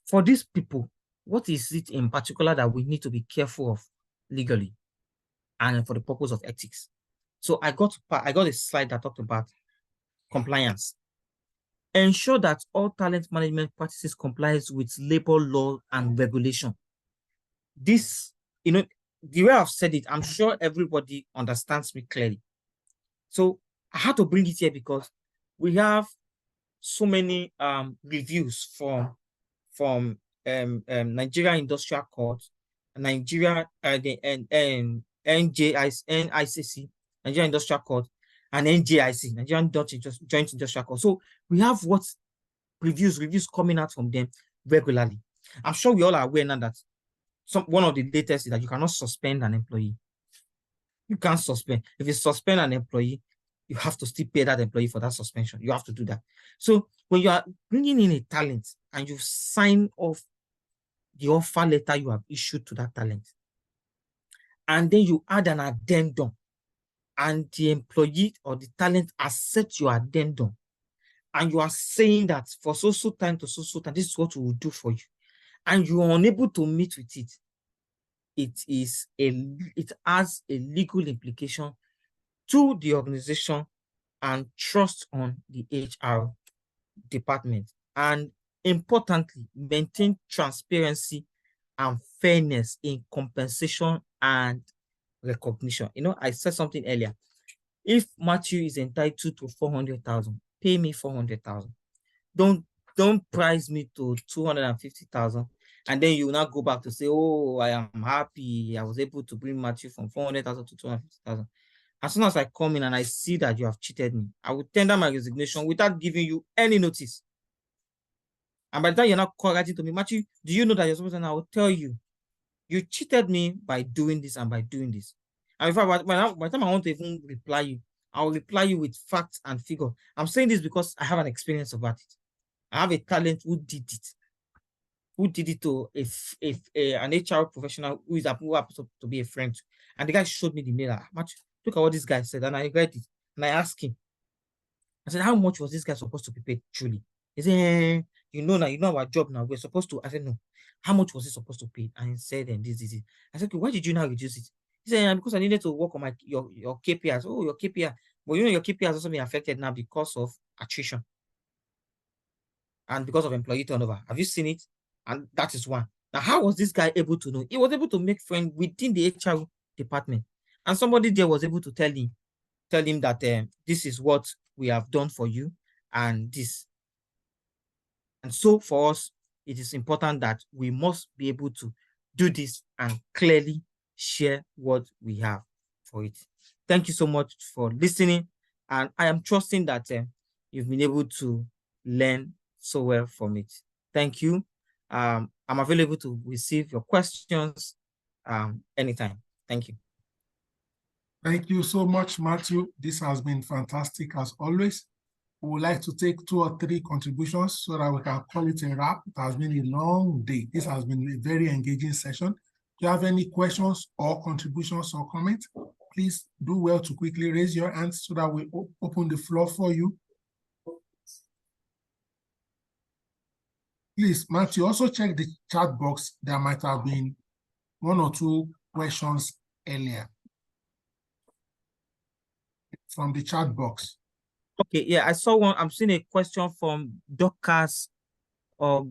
for these people, what is it in particular that we need to be careful of legally and for the purpose of ethics? So I got a slide that talked about compliance. Ensure that all talent management practices complies with labor law and regulation. This, the way I've said it, I'm sure everybody understands me clearly. So I had to bring it here because we have so many reviews from Nigeria Industrial Court, Nigeria NICC, Nigeria Industrial Court, and NJIC, Nigerian Joint Industrial Court. So we have reviews coming out from them regularly. I'm sure we all are aware now that one of the latest is that you cannot suspend an employee. You can't suspend. If you suspend an employee, you have to still pay that employee for that suspension. You have to do that. So when you are bringing in a talent and you sign off the offer letter you have issued to that talent, and then you add an addendum, and the employee or the talent accepts your addendum, and you are saying that for so time to so time, this is what we will do for you, and you are unable to meet with it, it has a legal implication to the organization and trust on the HR department. And importantly, maintain transparency and fairness in compensation and recognition. I said something earlier. If Matthew is entitled to 400,000, pay me 400,000. Don't price me to 250,000, and then you will not go back to say, oh, I am happy I was able to bring Matthew from 400,000 to 250,000. As soon as I come in and I see that you have cheated me, I will tender my resignation without giving you any notice. And by the time you're not writing to me, Matthew, do you know that you're supposed to? And I will tell you, you cheated me by doing this and by doing this. And in fact, by the time I want to even reply you, I will reply you with facts and figure. I'm saying this because I have an experience about it. I have a talent who did it to an HR professional who happens to be a friend. And the guy showed me the mail. Matthew, look at what this guy said. And I read it. And I asked him, I said, how much was this guy supposed to be paid truly? He said, you know our job now. We're supposed to. I said, no. How much was he supposed to pay? And he said, and this. I said, okay, why did you now reduce it? He said, because I needed to work on your KPIs. Oh, your KPI. But your KPIs also been affected now because of attrition and because of employee turnover. Have you seen it? And that is one. Now, how was this guy able to know? He was able to make friends within the HR department. And somebody there was able to tell him that this is what we have done for you and this. And so for us, it is important that we must be able to do this and clearly share what we have for it. Thank you so much for listening. And I am trusting that you've been able to learn so well from it. Thank you. I'm available to receive your questions anytime. Thank you. Thank you so much, Matthew. This has been fantastic as always. We would like to take 2 or 3 contributions so that we can call it a wrap. It has been a long day. This has been a very engaging session. If you have any questions or contributions or comments, please do well to quickly raise your hands so that we open the floor for you. Please, Matthew, also check the chat box. There might have been 1 or 2 questions earlier from the chat box. Okay, yeah, I saw one. I'm seeing a question from Scarce or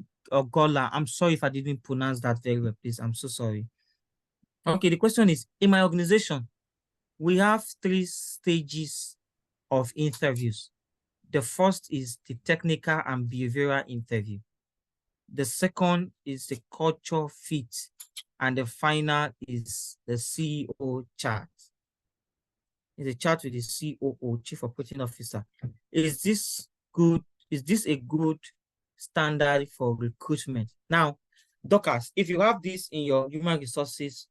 Gola. I'm sorry if I didn't pronounce that very well, please. I'm so sorry. Okay, the question is, in my organization, we have 3 stages of interviews. The first is the technical and behavioral interview. The second is the culture fit. And the final is the CEO chat. Is a chat with the COO, Chief Operating Officer. Is this good? Is this a good standard for recruitment? Now, Dorcas, if you have this in your human resources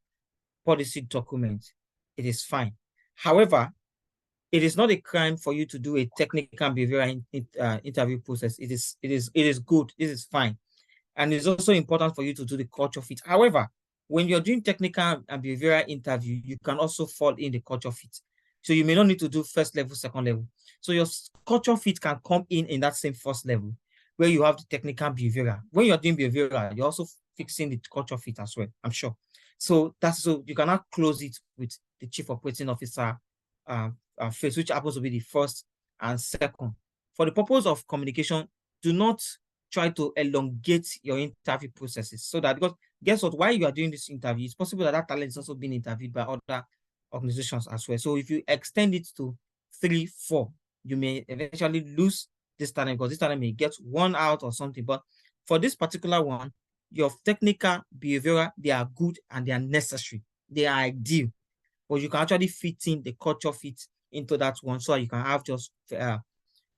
policy document, it is fine. However, it is not a crime for you to do a technical and behavioral interview process. It is good. This is fine. And it's also important for you to do the culture fit. However, when you're doing technical and behavioral interview, you can also fall in the culture fit. So you may not need to do first level, second level. So your culture fit can come in that same first level where you have the technical and behavioral. When you're doing behavioral, you're also fixing the culture fit as well, I'm sure. So you cannot close it with the Chief Operating Officer phase, which happens to be the first and second. For the purpose of communication, do not try to elongate your interview processes so that, because guess what, while you are doing this interview, it's possible that talent is also being interviewed by other organizations as well. So if you extend it to 3, 4, you may eventually lose this talent because this talent may get 1 out or something. But for this particular one, your technical, behavioral, they are good and they are necessary. They are ideal. But you can actually fit in the culture fit into that one so you can have just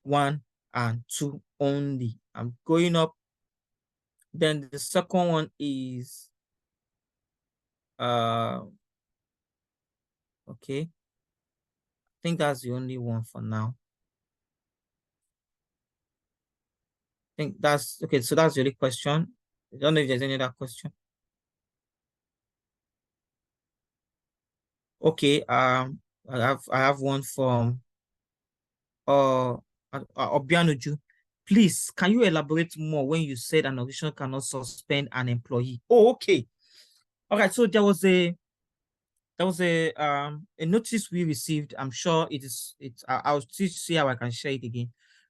1 and 2 only. I'm going up. Then the second one is okay. I think that's the only one for now. I think that's okay. So that's the only question. I don't know if there's any other question. Okay. I have one from Obianuju. Please, can you elaborate more when you said an organization cannot suspend an employee? Oh, okay. All right. So there was a notice we received. I'm sure I'll still see how I can share it again,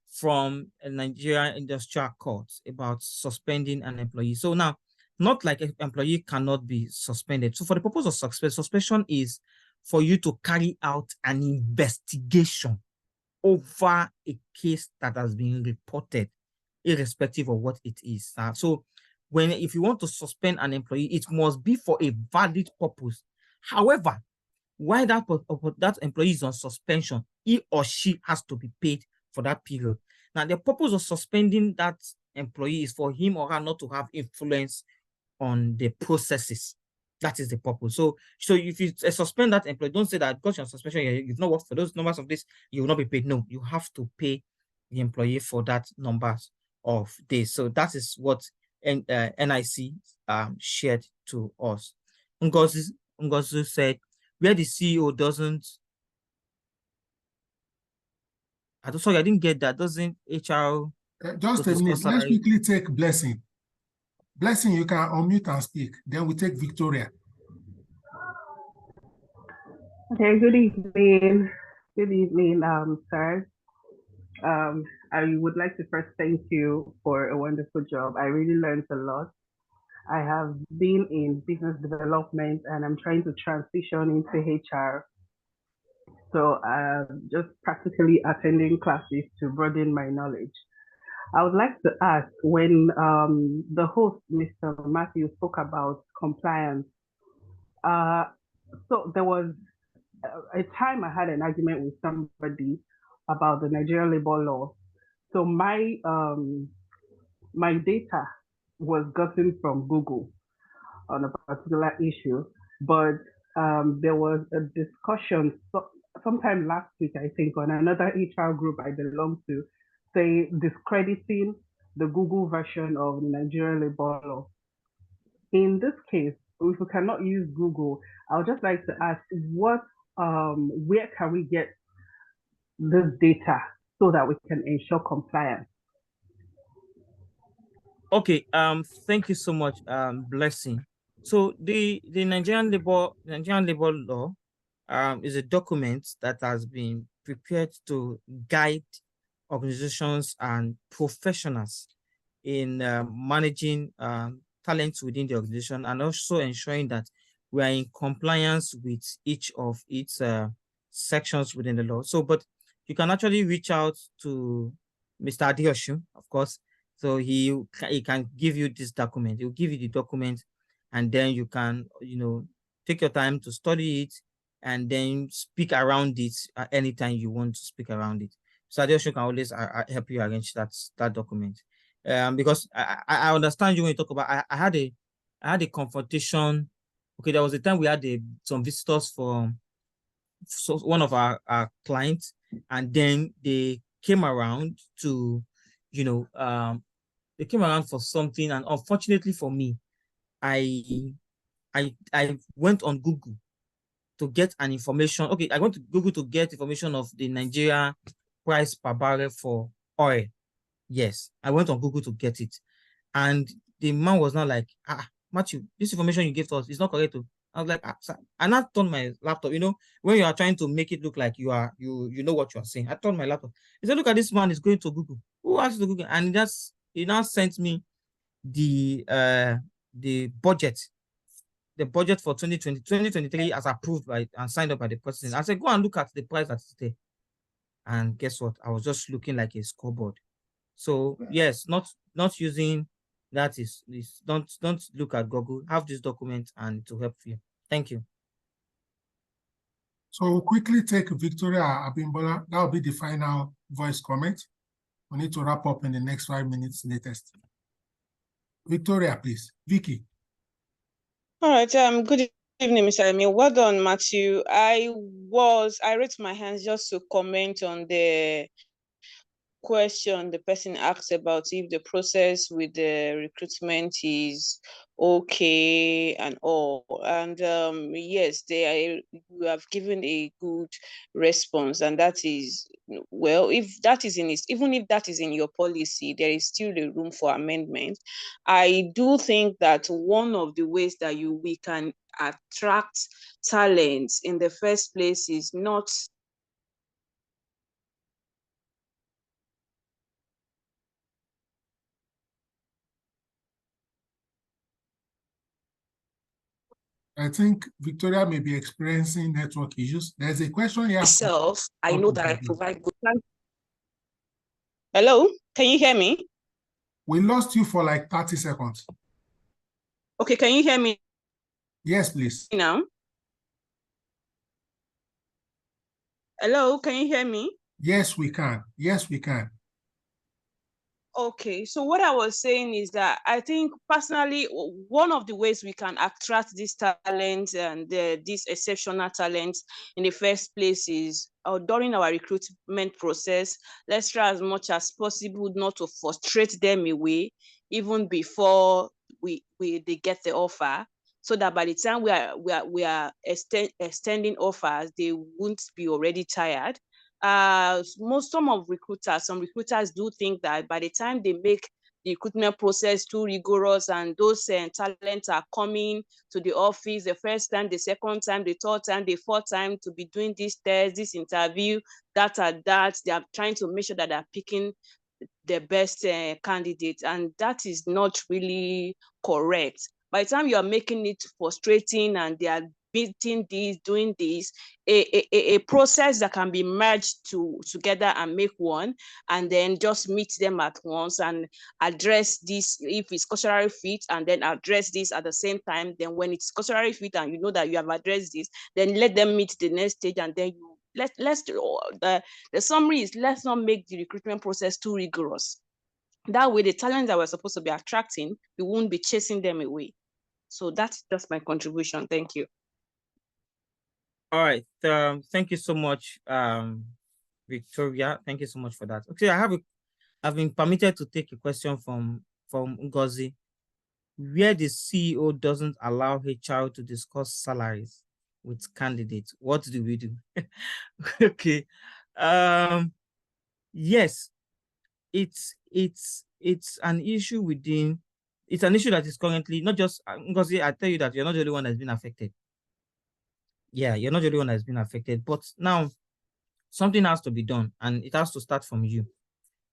from a Nigerian Industrial Court about suspending an employee. So now, not like an employee cannot be suspended. So for the purpose of suspension is for you to carry out an investigation over a case that has been reported, irrespective of what it is. So if you want to suspend an employee, it must be for a valid purpose. However, while that employee is on suspension, he or she has to be paid for that period. Now, the purpose of suspending that employee is for him or her not to have influence on the processes. That is the purpose. So if you suspend that employee, don't say that because you're on suspension, you've not worked for those numbers of days, you will not be paid. No, you have to pay the employee for that numbers of days. So that is what NIC shared to us. Ngozi said, where the CEO doesn't, sorry, I didn't get that. Doesn't HR just a minute. Let's quickly take Blessing. Blessing, you can unmute and speak. Then we take Victoria. Okay, good evening. Good evening, sir. I would like to first thank you for a wonderful job. I really learned a lot. I have been in business development and I'm trying to transition into HR. So just practically attending classes to broaden my knowledge. I would like to ask, when the host, Mr. Matthew, spoke about compliance, so there was a time I had an argument with somebody about the Nigerian labor law. So my data was gotten from Google on a particular issue, but there was a discussion sometime last week, I think, on another HR group I belong to, say discrediting the Google version of the Nigerian labor law. In this case, if we cannot use Google, I would just like to ask where can we get this data so that we can ensure compliance? Okay, thank you so much, Blessing. So the Nigerian labor law is a document that has been prepared to guide organizations and professionals in managing talents within the organization, and also ensuring that we are in compliance with each of its sections within the law. So, but you can actually reach out to Mr. Adeosun, of course. So he can give you this document. He'll give you the document, and then you can, take your time to study it and then speak around it at any time you want to speak around it. So Adeosun can always help you arrange that document. Because I understand you when you talk about, I had a confrontation. Okay, there was a time we had some visitors from one of our clients, and then they came around to, they came around for something, and unfortunately for me, I went on Google to get an information. Okay, I went to Google to get information of the Nigeria price per barrel for oil. Yes, I went on Google to get it. And the man was not like, Matthew, this information you gave to us is not correct. I was like, I now turned my laptop, when you are trying to make it look like you know what you are saying. I turned my laptop. He said, look at this man is going to Google. Who asked to Google? And he now sent me the budget. The budget for 2023 as approved by and signed up by the president. I said, go and look at the price that is there. And guess what? I was just looking like a scoreboard. So yes, not using that is don't look at Google. Have this document and to help you. Thank you. So we'll quickly take Victoria Abimbola. That will be the final voice comment. We need to wrap up in the next 5 minutes latest. Victoria, please. Vicky. All right. Good evening, Mr. Emil. Well done, Matthew. I raised my hands just to comment on the question the person asked about if the process with the recruitment is okay and all. And yes, you have given a good response, and that is, well, if that is even if that is in your policy, there is still a room for amendment. I do think that one of the ways that we can attract talents in the first place is not I think Victoria may be experiencing network issues. There's a question here. Myself, I know that I provide good. Hello, can you hear me? We lost you for like 30 seconds. Okay, can you hear me? Yes, please. Now? Hello, can you hear me? Yes, we can. Yes, we can. Okay, so what I was saying is that I think personally, one of the ways we can attract this talent and these exceptional talents in the first place is during our recruitment process, let's try as much as possible not to frustrate them away, even before they get the offer, so that by the time we are extending offers, they won't be already tired. Some recruiters do think that by the time they make the recruitment process too rigorous and those talents are coming to the office the first time, the second time, the third time, the fourth time to be doing this test, this interview, that, they are trying to make sure that they're picking the best candidate, and that is not really correct. By the time you are making it frustrating and they are beating this, doing this, a process that can be merged together and make one, and then just meet them at once and address this if it's culturally fit, and then address this at the same time. Then when it's culturally fit and you know that you have addressed this, then let them meet the next stage, and then you the summary is, let's not make the recruitment process too rigorous. That way, the talents that we're supposed to be attracting, we won't be chasing them away. So that's just my contribution. Thank you. All right. Thank you so much, Victoria. Thank you so much for that. Okay, I've been permitted to take a question from Ngozi. Where the CEO doesn't allow HR to discuss salaries with candidates, what do we do? Okay. Yes, it's an issue within. It's an issue that is currently not just Ngozi. I tell you that you're not the only one that's been affected. Yeah, you're not the only one that's been affected. But now something has to be done, and it has to start from you.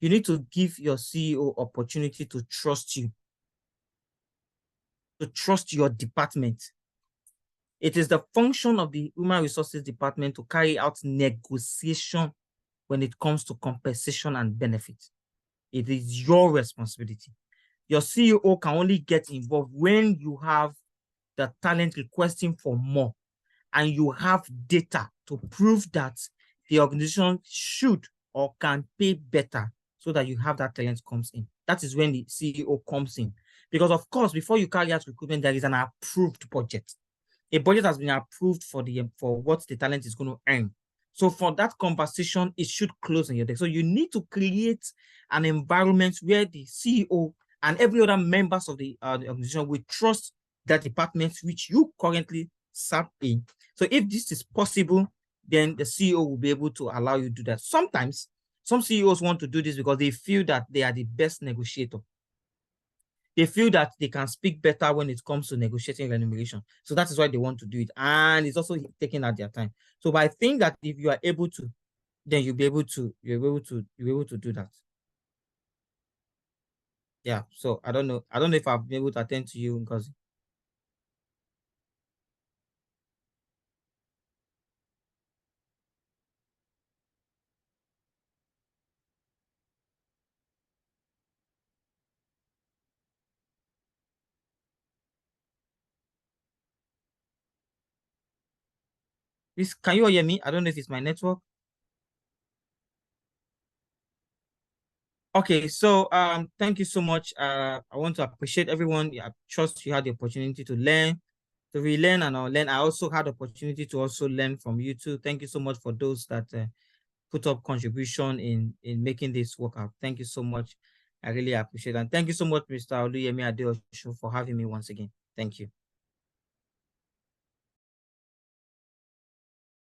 You need to give your CEO opportunity to trust you, to trust your department. It is the function of the Human Resources Department to carry out negotiation when it comes to compensation and benefits. It is your responsibility. Your CEO can only get involved when you have the talent requesting for more and you have data to prove that the organization should or can pay better so that you have that talent comes in. That is when the CEO comes in. Because of course, before you carry out recruitment, there is an approved budget. A budget has been approved for what the talent is going to earn. So for that conversation, it should close on your desk. So you need to create an environment where the CEO and every other members of the organization will trust that department which you currently serve in. So if this is possible, then the CEO will be able to allow you to do that. Sometimes some CEOs want to do this because they feel that they are the best negotiator. They feel that they can speak better when it comes to negotiating remuneration. So that is why they want to do it. And it's also taking out their time. So I think that if you are able to, then you'll be able to do that. Yeah. So I don't know if I've been able to attend to you, Ngozi. Please, can you all hear me? I don't know if it's my network. Okay, so thank you so much. I want to appreciate everyone. I trust you had the opportunity to learn, to relearn and learn. I also had the opportunity to also learn from you too. Thank you so much for those that put up contribution in making this work out. Thank you so much. I really appreciate it. And thank you so much, Mr. Oluyemi Adeosho, for having me once again. Thank you.